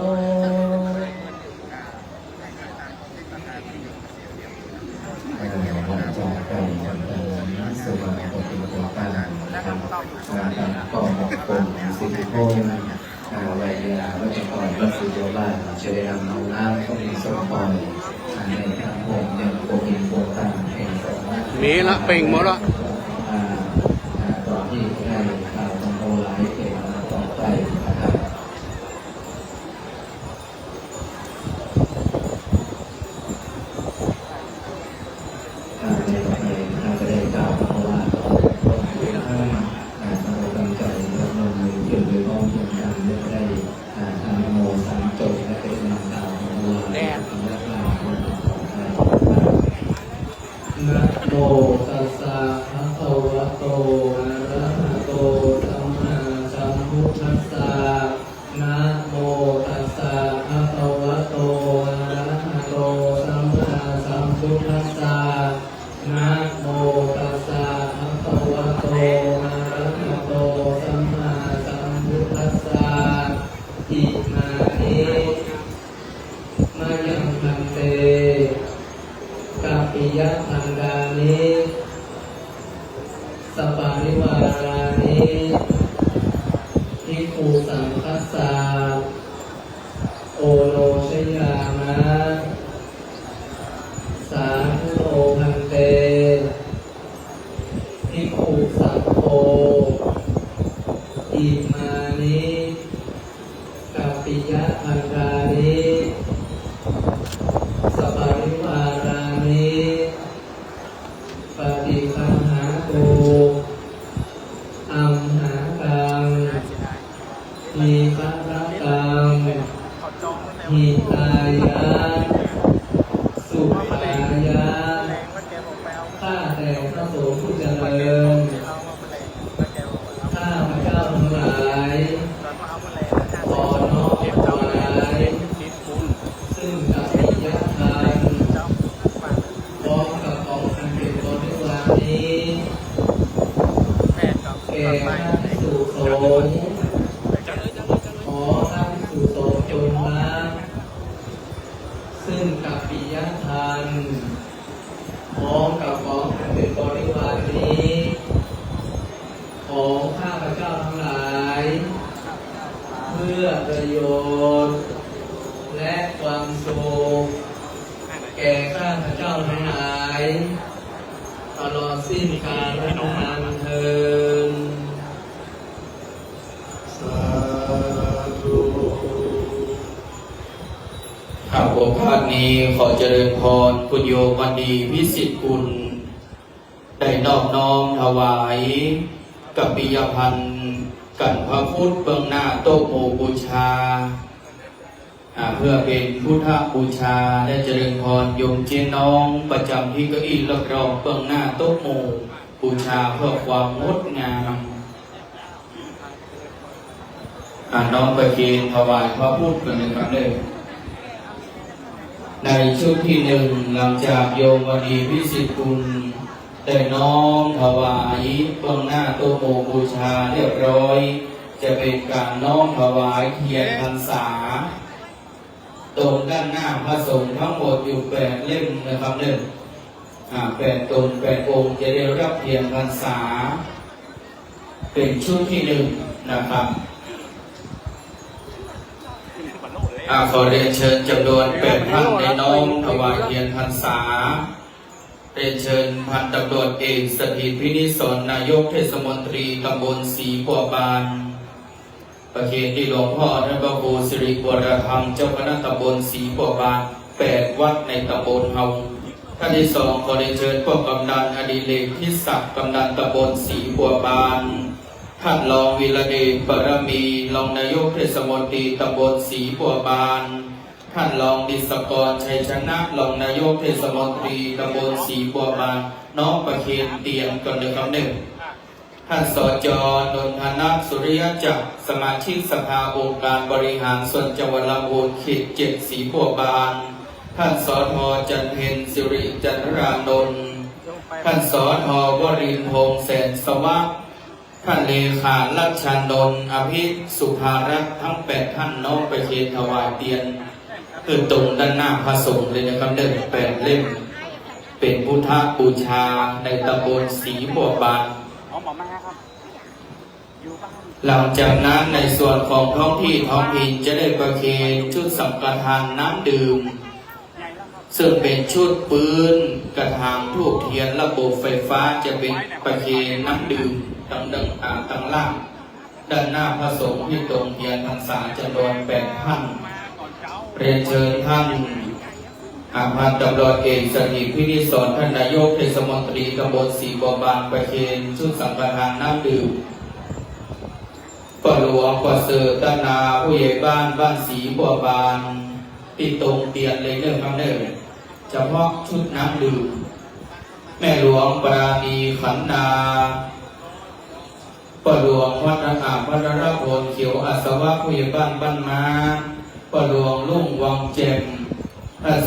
สวัสดีครับเป็นตัวตั้งนะครับการก็บอกกรมสิริพงศ์วัยยาวัชกรวัดสุโยบานเชยนำเอาน้ำก็มีสมบัติในทางผมยังโกมินโกตังแห่งสมาธิ มีละเป่งหมดละ ตอนที่ได้ข่าวของโอไลท์เก่งต่อไปนะครับเราจะได้กล่าวเพราะว่าถ้าเราตั้งใจรับนมมือเกี่ยวกับข้อมูลการเลือกได้ทำโมสามจบและเป็นนำดาวของเราและกล่าวคนต่อไปนะโมตัสสะภะคะวะโตอะระหะโตสัมมาสัมพุทธัสสะนะโมตัสสะภะคะวะโตอะระหะโตสัมมาสัมพุทธัสสะนะโมตัสสะภะคะวะโตอะระหะโตสัมมาสัมพุทธัสสะอิมานิมายังพันเตกัปปิยะทันดานิสปาริวารานิภิกขุสังฆัสสะโอโรชยามะสาธุโลพันเตภิกขุสังโฆอิมานิกัปปิยะทันดานิสปาริวารานิปฏิคันหาตุอัมหากังหิปะระกังหิตายะสุขายะข้าแต่พระสงฆ์ผู้เจริญข้าพระเจ้าทั้งหลายขอน้อมถวายซึ่งกัปปิยะทานพร้อมกับของอันเป็นบริวารนี้แก่ท่านภิกษุสงฆ์ขอท่านภิกษุสงฆ์จงรับซึ่งกัปปิยะทานพร้อมกับของอันเป็นบริวารนี้ของข้าพเจ้าทั้งหลายเพื่อประโยชน์และความ จ้าทั้งหลายตลอดสิ้นกาลนานเทิน สาธุ ครับโอกาสนี้ขอเจริญพรคุณโยมวันดีพิสิทธิ์กุลได้นอบน้อมถวายกับปิยพันธ์กันพระพุทธเบื้องหน้าโต๊ะหมู่บูชาเพื่อเป็นพุทธบูชาและเจริญพรโยมเจน้องประจำที่เก้าอี้รับรองเบื้องหน้าโต๊ะหมู่บูชาเพื่อความงดงามน้องประเคนถวายพระพุทธกันเลยครับเลยในชุดที่หนึ่งหลังจากโยมวันดีพิสิทธิ์กุลได้น้อมถวายเบื้องหน้าโต๊ะหมู่บูชาเรียบร้อยจะเป็นการน้อมถวายเทียนพรรษาตรงด้านหน้าพระสงฆ์ทั้งหมดอยู่8 เล่มนะครับเล่ม8 ตน 8 องค์จะได้รับเทียนพรรษาเป็นชุดที่หนึ่งนะครับขอเรียนเชิญจำนวน8 ท่านในน้อมถวายเทียนพรรษาเรียนเชิญพันตำรวจเอกสถิตพินิศรนายกเทศมนตรีตำบลศรีบัวบานประเคนที่หลวงพ่อท่านพระครูสิริวรธรรมเจ้าคณะตำบลศรีบัวบาน8 วัดในตำบลเฮาท่านที่สองขอเรียนเชิญพวกกำนันอดิเรกทิศักดิ์กำนันตำบลศรีบัวบานท่านรองวีระเดชปรมีรองนายกเทศมนตรีตำบลศรีบัวบานท่านรองดิศกรชัยชนะรองนายกเทศมนตรีตำบลศรีบัวบานน้องประเคนเตียงกันเลยครับหนึ่งท่านสจ.นนทนาสุริยจักรสมาชิกสภาองค์การบริหารส่วนจังหวัดลำพูนเขต7ศรีบัวบานท่านสท.จันเพ็ญสิริจันทรานนท์ท่านสท.วรินทร์พงษ์แสนสวัสดิ์ท่านเลขารัชานนท์อภิสุภารักษ์ทั้ง8 ท่านน้องประเคนถวายเตียนคือตรงด้านหน้าพระสงฆ์เลยนะครับเดิน8 เล่มเป็นพุทธบูชาในตำบลศรีบัวบานหลังจากนั้นในส่วนของท้องที่ท้องถิ่นจะได้ประเคนชุดสังฆทานน้ำดื่มซึ่งเป็นชุดปืนกระถางทูบเทียนระบบไฟฟ้าจะเป็นประเคนน้ำดื่มตั้งล่างด้านหน้าพระสงฆ์ที่ตรงเทียนพรรษาจำนวน8 ท่านเรียนเชิญท่านพันตำรวจเอกสถิตพินิศรท่านนายกเทศมนตรีตำบลศรีบัวบานประเคนชุดสังฆทานน้ำดื่มปหลวงประเสริฐตนาผู้ใหญ่บ้านศรีบัวบานติดตรงเตียนเลยเรื่องคำเดิมเฉพาะชุดน้ำดื่มแม่หลวงปราณีขันนาปหลวงวัฒนาพัฒนพลเขียวอัศวะผู้ใหญ่บ้านมาปหลวงลุ่งวังเจม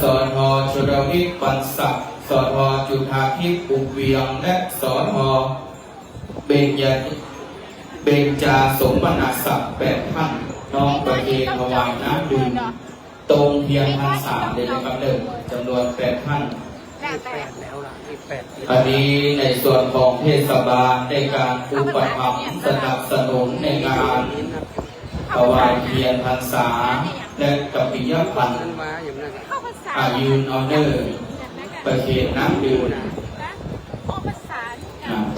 สท.ชลวิทย์ปันศักดิ์สท.จุฑาทิพย์อุเวียงและสท.เบญจาสมณศักดิ์8 ท่านน้องประเคนถวายน้ำดื่มตรงเทียนพรรษาเลยนะครับเดิมจำนวน8 ท่านอันนี้ในส่วนของเทศบาลในการอุปถัมภ์สนับสนุนในงานถวายเทียนพรรษาและกัปปิยพันธ์ยืนเอาเนอร์ประเคนน้ำดื่ม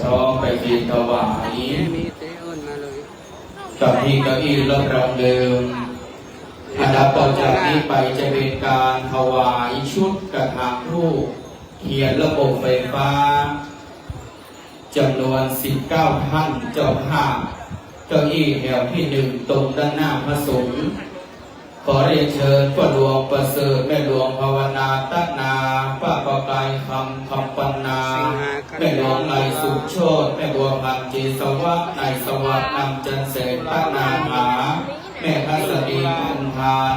พร้อมประเคนถวายกับที่เก้าอี้รับรองเดิมต่อจากนี้ไปจะเป็นการถวายชุดกระถางทูปเทียนระบบไฟฟ้าจำนวน19 ท่านเจ้าภาพเก้าอี้แถวที่1ตรงด้านหน้าพระสงฆ์ขอเรียนเชิญพ่อหลวงประเสริฐแม่หลวงภาวนาตัณนาป้าประกายคำปันนาแม่หลวงไหลสุขโชติแม่บัวพันธ์เจสวัสดิ์นายสวัสดิ์นำจันเสนตัณนาหาแม่พัสดีพันธาน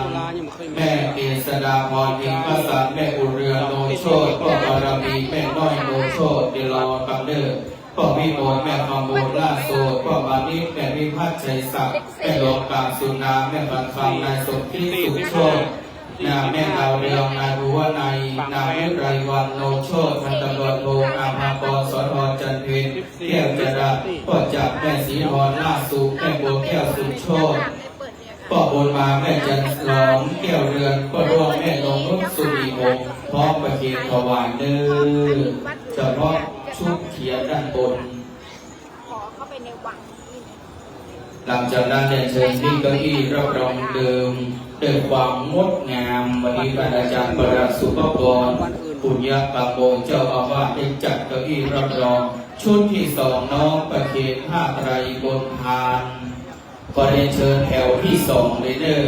แม่เกษดาพรพิมพ์ประสานแม่อุเรือโนโชติพ่อบารมีแม่น้อยโนโชติเดลอกำเนิดพ่อพิโมลแม่คำโมล่าโซพ่อบานิแม่พิพัฒน์ชัยศักดิ์แม่หลวงกาสุนาแม่บันฟังนายสมคิดสุขโชตินางแม่ดาวเรืองนายบัวนายนางวิไรวันโนโชติพันตำรวจโทอาภากรสท.จันเพ็ญแก้วจรัสพ่อจับแม่ศรีพรล่าสุแม่บัวแก้วสุโชติ ก็บนมาแม่จันหลอมแก้วเรือนก็ร่วมแม่ลงรุ่นสุริวงศ์พร้อมประเคนถวายเนื้อเฉพาะชุดเขียนด้านบน ขอเข้าไปในวัง หลังจากนั้นเรียนเชิญที่เก้าอี้รับรองเดิมด้วยความงดงามวันนี้ท่านอาจารย์ประหลัดสุภกรปุญญปะโกเจ้าอาวาสได้จัดเก้าอี้รับรองชุดที่สองน้องประเคนผ้าไตรบนพานขอเรียนเชิญแถวที่สองเลยเด้อ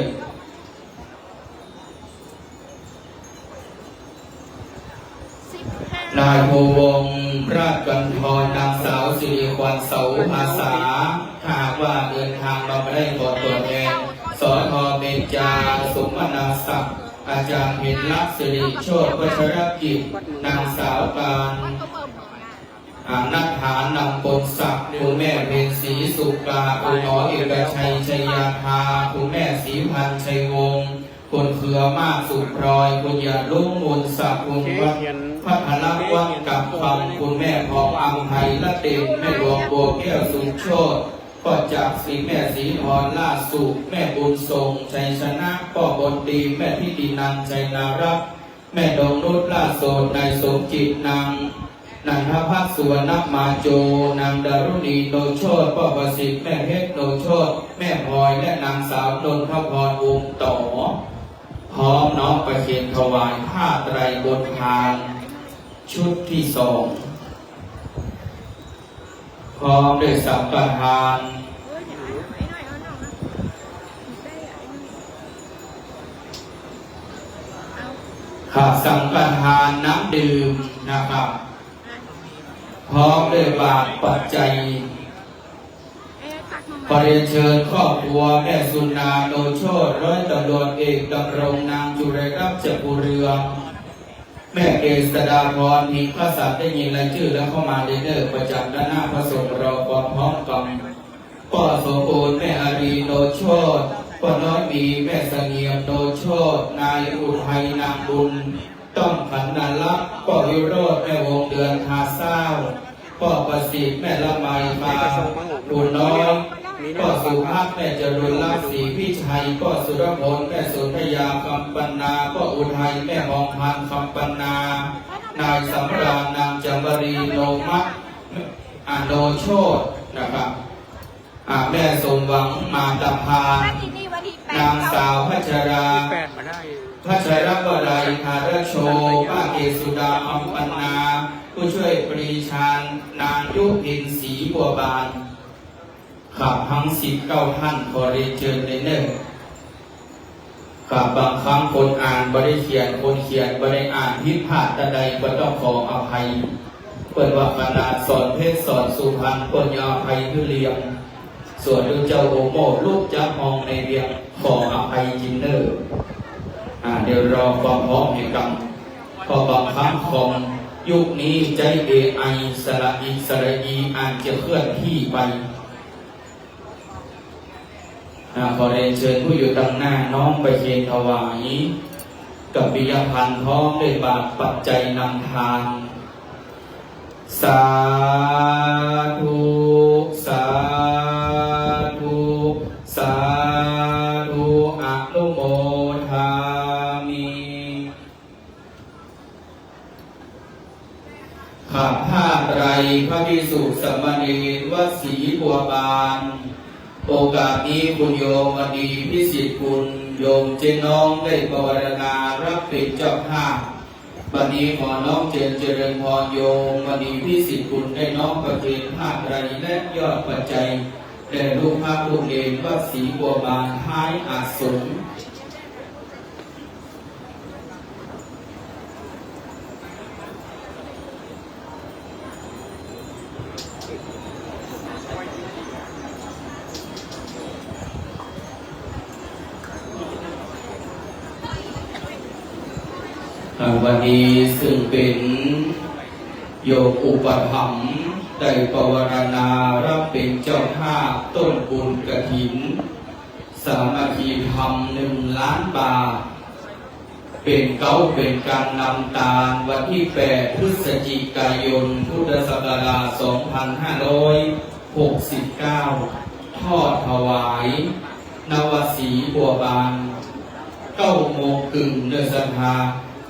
นายโพวงศ์ราชกันทรนางสาวสิริควันเสาภาษาหากว่าเดินทางมาไม่ได้ขอตัวแทนสทเบญจาสมนาศักดิ์อาจารย์เพ็ญลักษณ์สิริโชติวัชรกิจนางสาวการนักฐานนำปนศักดิ์คุณแม่เพ็ญศรีสุกาคุณหมอเอกชัยชัยยาภาคุณแม่ศรีพันธ์ชัยวงศ์คุณเครือมากสุพรอยคุณยาลุ่งมูลศักดิ์คุณวัดพระพลักษ์วัดกับคำคุณแม่พองอัมไพละเต็มแม่ดวงโบแก้วสุนโชตก็จากสีแม่สีพรล่าสุขแม่บุญทรงชัยชนะก็บนตีแม่พิธีนันชัยนารักแม่ดงนุชล่าโสดนายสมจิตนางนันทภักดิ์สุวรรณมาโจนางดารุณีโนโชตพ่อประสิทธิ์แม่เพชรโนโชตแม่พลอยและนางสาวนนทพรวงศ์ต่อพร้อมน้องประเคนถวายผ้าไตรบนพานชุดที่สองพร้อมด้วยสังฆทานข้าสังฆทานน้ำดื่มนะครับพร้อมด้วยบาตรปัจจัยขอเรียนเชิญครอบครัวแม่สุนาโนโชตร้อยตำรวจเอกดำรงนางจุไรรับจักรเรืองแม่เกษดาพรมีพระสัตว์ได้ยินรายชื่อแล้วเข้ามาเดอร์ประจำด้านหน้าพระสงฆ์เราความพร้อมกันพ่อโสบูรณ์แม่อารีโนโชตพ่อน้อยมีแม่เสงี่ยมโนโชตนายอุทัยนางบุญต้องขันนาลักษ์พ่อวิโรจน์แม่วงเดือนทาเศร้าพ่อประสิทธิ์แม่ละไมพาบุญน้อยพ่อสุภาพแม่จรุลาศรีพิชัยพ่อสุรพลแม่สุทยาคำปันนาพ่ออุทัยแม่หองพันคำปันนานายสำราญนางจำวรีโนมัตโนโชตนะครับแม่สมหวังมาตาพานางสาวพัชราพัชรวรัยภารโชป้าเกสุดาคำปันนาผู้ช่วยปรีชานนางยุพินศรีบัวบานขับทั้ง19ท่านขอเรียนเชิญในเนิ่งขับบางครั้งคนอ่านบริเขียนคนเขียนบริอ่านพิพาทใดก็ต้องขออภัยเปิดว่าขนาดสอนเพศสอนสุพรรณคนยาภัยคือเลียมส่วนดูเจ้าโอโมลูกจะมองในเบียงขออภัยจินเนอร์เดี๋ยวรอความพร้อมให้กันพอบางครั้งของยุคนี้ใจ AI สระอีสระอีอาจจะเคลื่อนที่ไปขอเรียนเชิญผู้อยู่ตั้งหน้าน้องไปเคนถวายกับปิยพันธ์พร้อมด้วยบาตรปัจจัยนำทางสาธุสาธุสาธุอนุโมทามิข้าพาไตรพระภิกษุสามเณรวัดศรีบัวบานโอกาสนี้คุณโยมวันดีพิสิทธิ์คุณโยมเจน้องได้ปวารณารับเป็นเจ้าภาพวันนี้ขอน้องเจริญพรโยมวันดีพิสิทธิ์คุณได้น้องประเคนผ้าไตรและยอดปัจจัยแด่ลูกพระลูกเนรวัดศรีบัวบานท้ายอาสมวันนี้ซึ่งเป็นโยมอุปถัมภ์ได้ปวารณารับเป็นเจ้าภาพต้นบุญกฐินสามัคคีธรรม1 ล้านบาทเป็นการนำตาลวันที่8 พฤศจิกายน พุทธศักราช 2569 ทอดถวาย นวสีบัวบาน9 โมงครึ่งเดือนสันหา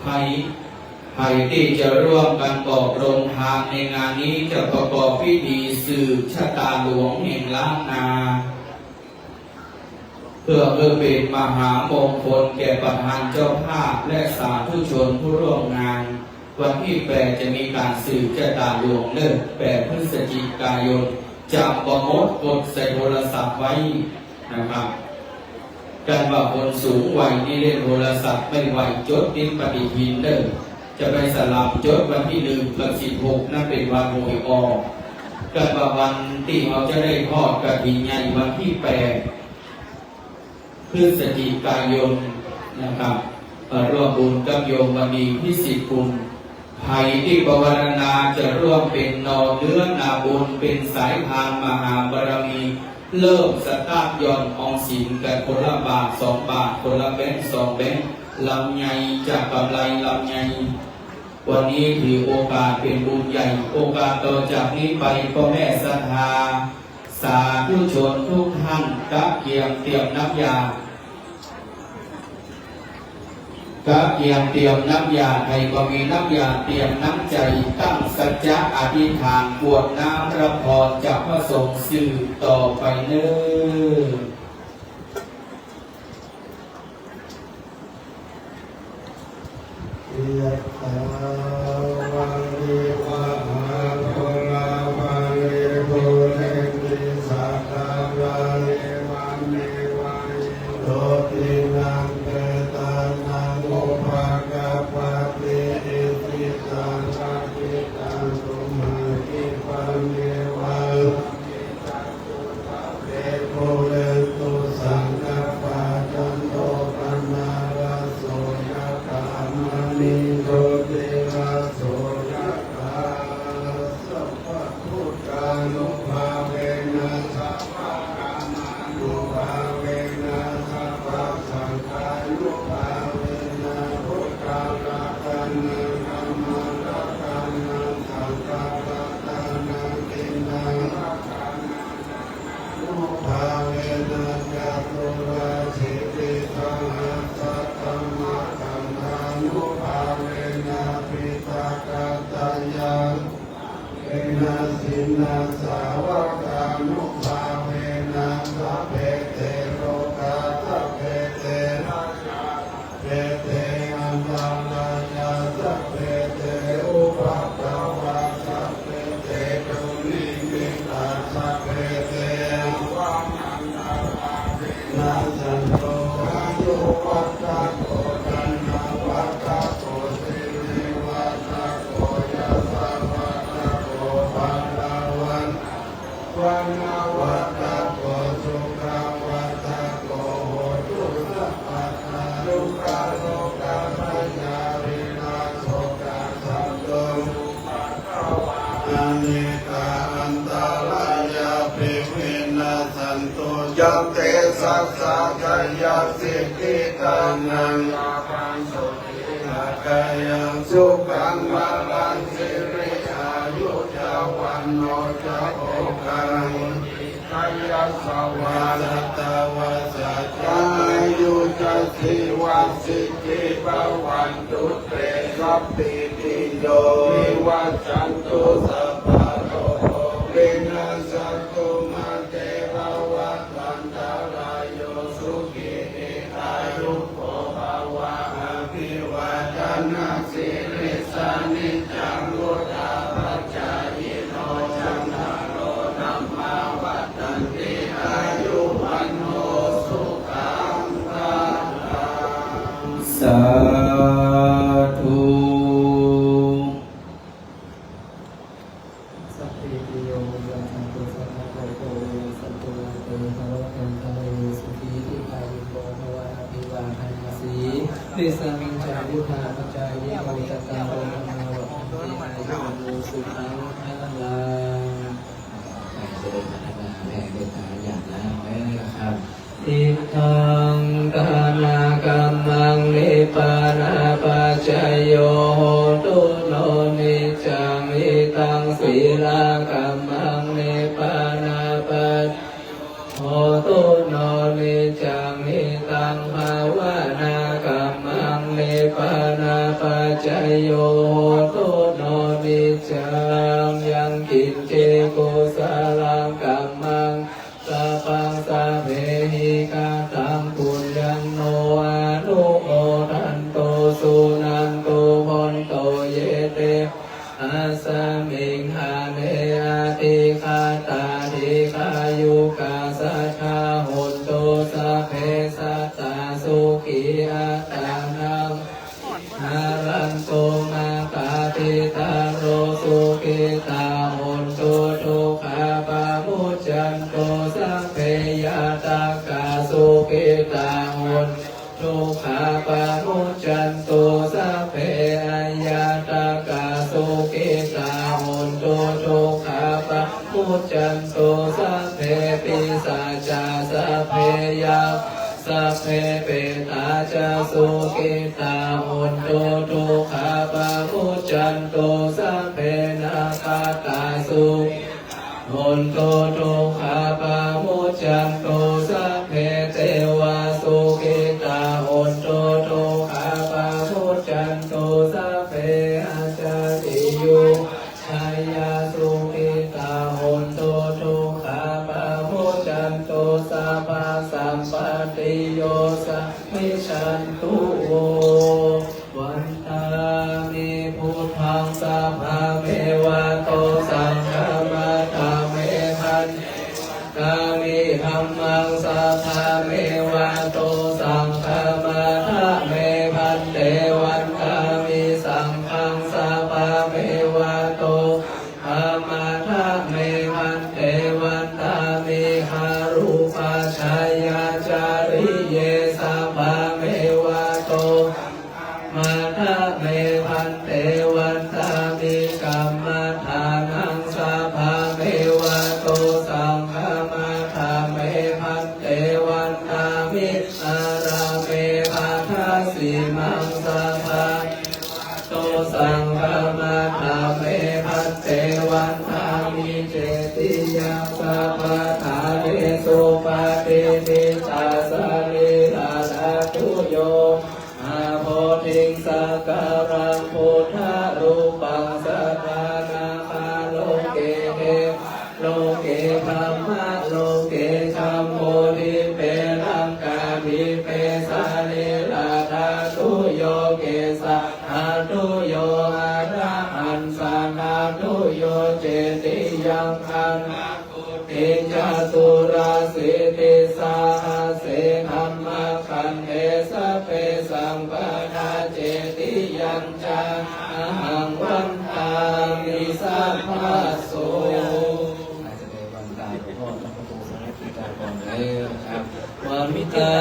ให้ที่จะร่วมกันบอกลงทางในงานนี้จะประกอบพิธีสืบชะตาหลวงแห่งล้านนา เพื่อเป็นมหามงคลแก่ประธานเจ้าภาพและสาธุชนผู้ร่วมงาน วันที่8จะมีการสืบชะตาหลวงเลิก8 พฤศจิกายนจะประมดกดใส่โทรศัพท์ไว้นะครับการว่าคนสูงวัยนี่เล่นโทรศัพท์ไม่ไหวจดติดปฏิทินเด้อจะไปสลับจดวันที่1 กับ 16นั่นเป็นวันหวยออกการว่าวันที่เราจะได้ทอดกฐินใหญ่วันที่8 พฤศจิกายนนะครับร่วมบุญกับโยมวันนี้พิสิทธิ์คุณภัยที่ภาวนาจะร่วมเป็นนอเนื้อนาบุญเป็นสายทานมหาบารมีเริ่มสตาร์ทย่อนอองสินกันคนละบาท2 บาทคนละแบงค์2 แบงค์ลำไยจากกำไรลำไยวันนี้ถือโอกาสเป็นบุญใหญ่โอกาสต่อจากนี้ไปพ่อแม่ศรัทธาสาธุชนทุกท่านกะเกียมเตรียมน้ำยากะเกียมเตรียมน้ำยาใครก็มีน้ำยาเตรียมน้ำใจตั้งสัจจะอธิษฐานบวชน้ำรับพรจากพระสงฆ์สืบต่อไปเนิ่นยะถาวะริวะหาภูราภาริภูเรนติสาคาราเอวันเนวัยโตตินังเปตานังอุปากาปะติอิติตังภะคิตังตุมาคิปะเมวัยเอโกเรตุสังฆปะจันโตปนาราโสยะกามณิโกติราโสยะกาสัพพะพุทธานุภาเวนะสัพพะกามานุภาเวนะสัพพะสังฆานุภาเวนะพุทธารักขันนังธัมมังรักขันนังสังฆังรักขันนังตินังรักขันนังนุภาเวนะจักขุราชิติสังฆัสสะธัมมะธัมมานุภาเวนะปิตากาตายังเวนะสินาสาวกานุภาเวนะสัพเพเตโลกาสัพเพเตราชาเปเตอันตรายาสัพเพเตอุปัฏฐวาสัพเพเตตุนิมิตาสัพเพเตวานันตาเวนะสันโตอายุวัฏฏะโกตันนาวัฏฏะโกสิริวัฏฏะโกยะสัพพะตะโกปัลลาวันวันนาวัฏฏะโกสุขาวัฏฏะโกโหตุสัพพะทาลุกาโลกาปัญญาวินาศโสกาสัตโตปัตตวาอานิกาอันตรายาภิวินาสันตุยัตเตสัสสะกายาสิทธิกานังยาปังสุขีอาคายังสุขังวาลังสิริอายุจาวันโนจะโอกามุนิกายาสวาลตาวาสัจจายุจะสิวัสิกิปวันตุเตสัพพิติโยวิวัจจันตุสัพพะโลกวินาศตุมาเตภวัตวันตรายโยสุขิติอายุโกภวะอภิวาทนาสิริสานิจังวุฒาปัจจายโนจันทโรธัมมาวัฏันติอายุวันโนสุขังภะลัง สาธุ สัพพิติโยยันตุสัพพะโตโกสัพพุเตภวะกันทะเลสุขีติกายุโกภวะอภิวาทนาสีติสามิงจารุธาปัจจายโยจัตตารโอธรรมาวะติอายุวันโนสุขังภะลังเจริญพัฒนาแผ่เมตตาอย่างละไว้นะครับทิทังทานากัมมังนิพพานาปัจจโยโหตุโนนิจังอิตังศีลากัมมังนิพพานาปัจโหตุ โนนิจังนิตังภาวนากัมมังเลปานาปัจจโยโตโนนิจังยังกินเจกุสลังกัมมังสัพพังสัพเพหิกาตังปุญญังโนอนุโมทันโตสุนันโตพนโตเยเตอาสมิงหาเนอาติคาตาติคายุกาสัชาหุนโตสัพเพสัตตาสุขีอาตานังอารันโตมาตาติตาโรสุขิตาหุนโตทุกขาปามุจจันโตสัพเพยาตากาสุขิตาหุนทุกขาปามุจจันโตสัพเพอยาตากาสุขิตาหุนโตทุกขาปามุจจันโตสัพเพปิสาจาสัพเพยาสัพเพเปตาจาสุขิตาหุนโตทุกขาปามุจจันโตสัพเพนาคาตาสุหุนโตทุกขาปามุจจันโตสัพเพเทวาสุขิตาหุนโตทุกขาปามุจจันโตสัพเพอาจาติยุชัยยาสุขิตาหุนโตทุกขาปามุจจันโตสัพพะสัมปติโยสัพพิชันตุโววันตามิพุทธังสัพพะเมวะโตสังฆมัตถะเมพันกามิธัมมังสัพพะเมวะโตสังฆมัตถะเมพันเตวันกามิสังฆังสัพพะเมวะโตธัมมัตถะเมพันเตวันตามิหารูปาชัยยาจาริเยสัพพะเมวะโตมัทธะเมพันเตวันตามิกัมมัฏฐานังสัพพะเมวะโตสังฆมัฏฐะเมพันเตวันตามิอาราเมพัทธสิมังสัพพะโตสังฆมัฏฐะเมพันเตวันตามิเจติยังสัพพะทาเรสุปฏิทิตาสลิลาภตุโยอาโพธิสักการังพุทธรูปังสัทธานาคาโลเกโลเกธัมมะโลเกธัมโมทิเปรังกามิเปสาลิลาธาตุโยเกสะธาตุโยอะระหันสานาตุโยเจติยังคันติจตุราสิติสาเสธัมมะคันเทสะเปสัมปนาเจติยังจาอะหังวันตามิสัพพะโสวันมิตา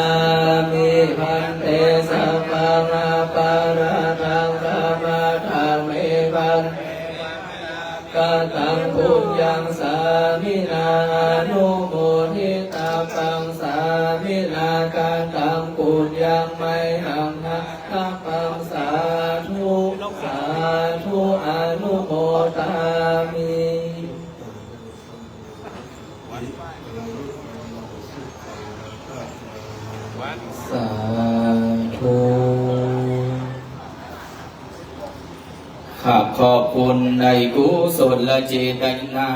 มิพันเตสัพพะนาปาราทังธรรมะธรรมเมพันกตังปุญญังสามินานุโมทิตาปังสามินากาตังปุญญังไมหังนะทัพปังสาธุสาธุอนุโมตามิสาธุข้าขอบคุณในกุศลเจตนา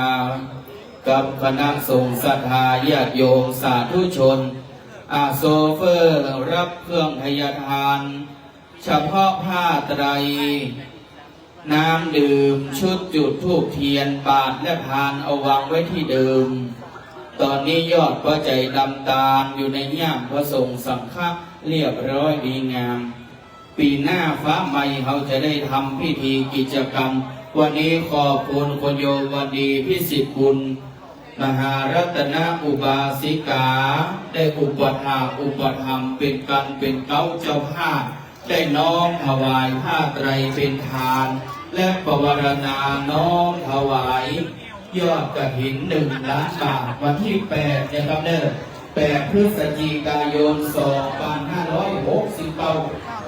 กับคณะสงฆ์ศรัทธาญาติโยมสาธุชน อาโซเฟอร์รับเครื่องทยทาน เฉพาะผ้าไตร น้ำดื่มชุดจุดธูปเทียนบาทและพานเอาวางไว้ที่เดิม ตอนนี้ยอดพระใจดำตาลอยู่ในย่ามพระสงฆ์สังฆะเรียบร้อยดีงาม ปีหน้าฟ้าใหม่เขาจะได้ทำพิธีกิจกรรม วันนี้ขอบคุณคุณโยมวันดีพิสิทธิ์บุญมหารัตนอุบาสิกา ได้อุปถาอุปธรรมเป็นกันเป็นเก้าเจ้าภาพได้น้อมถวายผ้าไตรเป็นทาน และปวารณาน้อมถวายยอดกฐิน1 ล้านบาทวันที่8นะครับเด้อ8 พฤศจิกายน 2569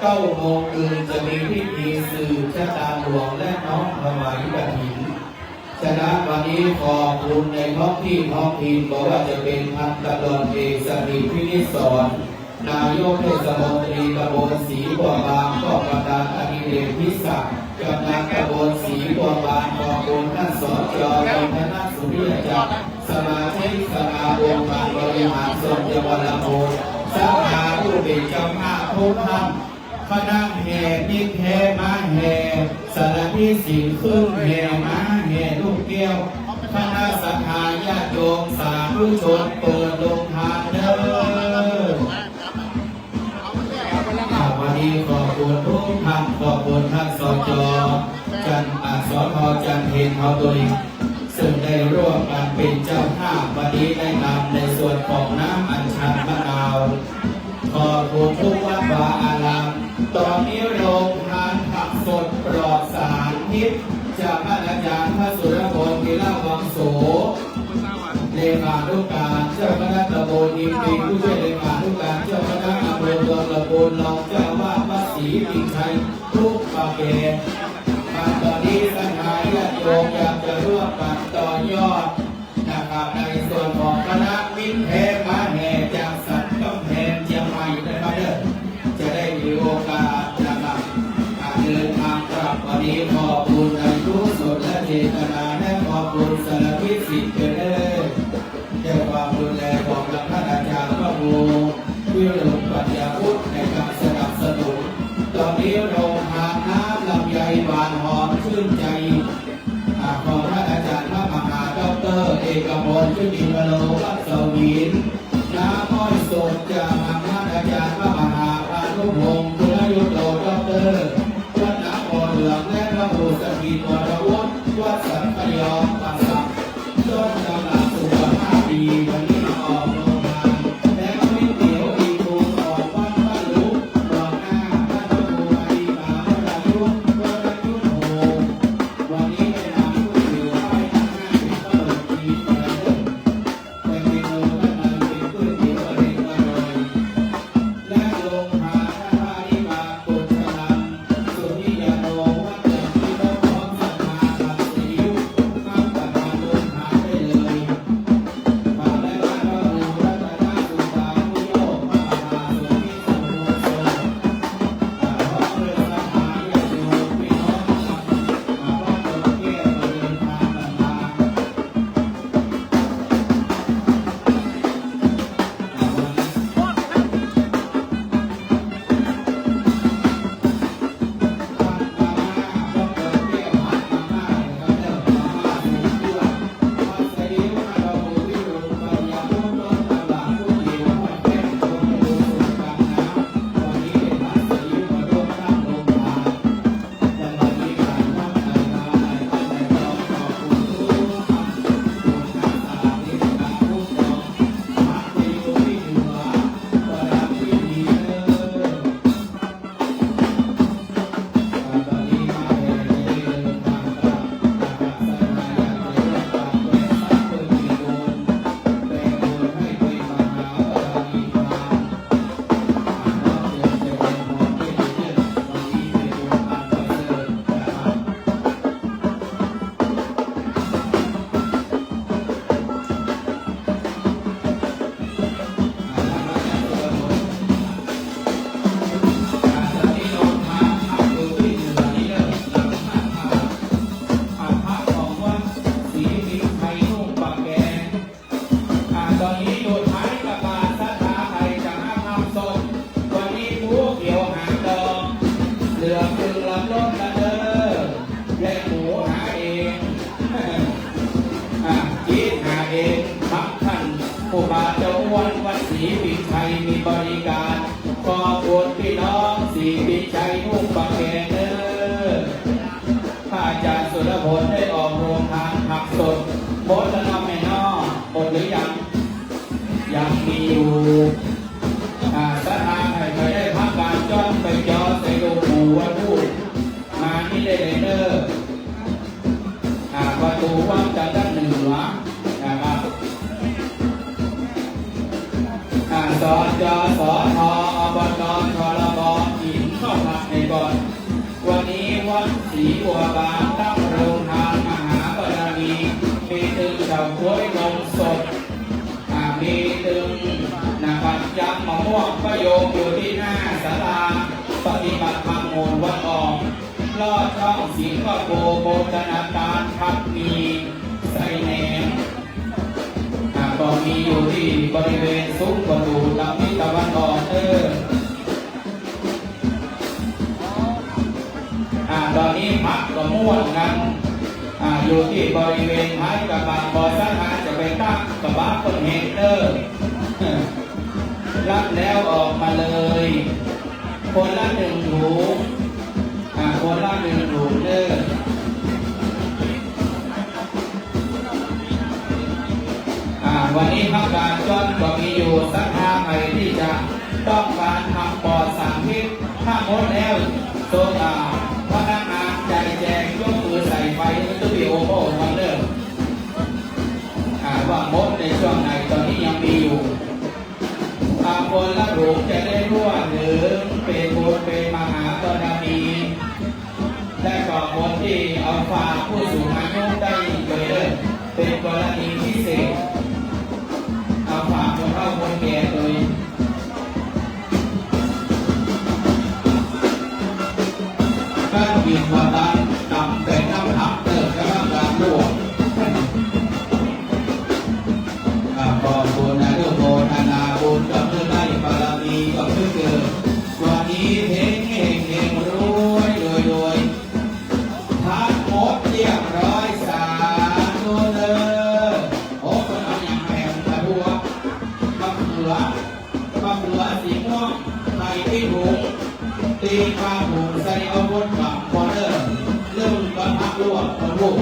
9 โมงคืนจะมีพิธีสืบชะตาหลวงและน้อมถวายกฐิน ฉะ นะวันนี้ขอบคุณในท้องที่ท้องถิ่นบอกว่าจะเป็นพันตำรวจเอกสถิตพินิจสอนนายกเทศมนตรีตำบลศรีบัวบานก็ประธานอดิเรกพิศักดิ์กำนันตำบลศรีบัวบานขอบคุณท่านสจ.เป็นคณะสุริยจักรสมาชิกสภาองค์การบริหารส่วนจังหวัดลำพูนสภาผู้เป็นเจ้าภาพทุกท่านคณะแห่มิตรแห่ม้าแห่สารพิสิทธิ์ขึ้นแห่ม้าแห่ลูกแก้วคณะสัทธาญาติโยมสาธุชนเปิดโรงทานเด้อวันนี้ขอบคุณทุกท่านขอบคุณท่านสจ.จันสท.จันเพ็ญเฮาตุยซึ่งได้ร่วมกันเป็นเจ้าภาพวันนี้ได้นำในส่วนของน้ำอัญชันมะนาวขอบคุณทุกวัดวาอารามตอนนี้โรงทานผักสดปลอดสารพิษจากท่านอาจารย์พระสุรพลกิลวังโสเลขานุการเจ้าคณะตำบลอินทรีผู้ช่วยเลขานุการเจ้าคณะอำเภอเมืองลำพูนรองเจ้าวาดวัดศรีปิงชัยทุกประเภทตอนนี้สังฆาญาติโยมอยากจะร่วมกันต่อยอดนะครับในส่วนของคณะมิตรแห่มาแห่จากสัตว์ต้องแทนเชียงใหม่นะครับเด้อจะได้มีโอกาสนะครับเดินทางกลับวันนี้ขอบคุณในทุกส่วนและเจตนาและขอบคุณสารพิษสิทธิ์เด้อเจ้าความดูแลของท่านอาจารย์พระครูวิรุฬปัญญาพุทธในการสนับสนุนตอนนี้โรงทานน้ำลำไยหวานหอมชื่นใจของท่านอาจารย์พระมหาดร.เอกพลชุติวโรวัดสวีนน้ำอ้อยสดจากท่านอาจารย์พระมหาพานุพงศ์พุทธยุทโธดร.วัดนาโพเหลืองและพระครูสถิตวรวุฒิวัดสังขยองปัสสักต้นตำรับสุขภาพดีวันนี้ออกโรงทานและก๋วยเตี๋ยวอีกรูออกวัดบ้านลุกรองหน้าท่านพระครูอาลีมหาวรายุทธวรยุทธโหวันนี้ได้นำก๋วยเตี๋ยวไปทั้ง5เป็นต้นทีประเดิมเป็นเมนูด้านในเป็นก๋วยเตี๋ยวอร่อยและโรงทานท่านพระอธิบาลปุจฉลังสุนิยาโนวัดจันทิโลพร้อมศรัทธาบัตรสิยุเข้าประทานโรงทานได้เลยฝากและท่านพระครูรัตนสุตานุโยคมหาสุนิสมุโสพร้อมด้วยศรัทธาญาติโยมพี่น้องมาร่วมกันแก้ประเดินทางต่างๆผู้บาเจ้าอ้วนวัดศรีปิงชัยมีบริการขอบคุณพี่น้องศรีปิงชัยนุ่งปากแกเด้อพระอาจารย์สุรพลได้ออกโรงทานผักสดโบสถ์ละน้ำแม่นอหมดหรือยังมีอยู่สถานให้ใครได้พักการจ้อนไปจอใส่ลูกหมูวัดพูดมานี่ได้เลยเด้อประตูวัดจะด้านเหนือนะครับสจสทอบตชลบหินเข้าพักในบ่อนวันนี้วัดศรีบัวบานตั้งโรงทานมหาบารมี าก้วยนมสดมีตึงนะครับยักษ์มะม่วงประโยงอยู่ที่หน้าศาลาปฏิบัติธรรมมูลวัดออกลอดช่องสิงคโปร์โบราณการพักมีไซแหนมก็มีอยู่ที่บริเวณซุ้มประตูลำนิตะวันออกตอนนี้พักก็ม่วนกันอยู่ที่บริเวณท้ายกระบะบอสถานจะไปตั้งกระบะคนเฮกเตอร์รับแล้วออกมาเลยคนละหนึ่งถุงคนละหนึ่งถุงเด้อวันนี้พักการจนก็มีอยู่สักห้าใครที่จะต้องการทำปอดสารพิษถ้าหมดแล้วโซดาพนักงานใจแจงยกมือใส่ไฟตู้ดิโอโม่ทำเรื่องว่าหมดในช่วงไหนตอนนี้ยังมีอยู่คนละหลุมจะได้รั่วหรือเป็นบุญเป็นมหากรณีและก็คนที่เอาฝากผู้สูงอายุได้เลยเป็นกรณีพิเศษเอาฝากคนเฒ่าคนแก่โดยการบินวันนั้นนำแต่น้ำทับเติมกำลังการรั่วขอบคุณนะทุกคนนาบุญกับเรื่องได้บารมีกับเพื่อเกิดวันนี้เพ่งเฮงเฮงรวยรวยทั้งหมดเรียบร้อยสาธุเลยโอ้คนเอาอย่างแหงตะบัวมะเขือสีม่วงใส่ที่ถุงตีปลาถุงใส่เอาบนฝักพอเริ่มกระทะลวกกระลุก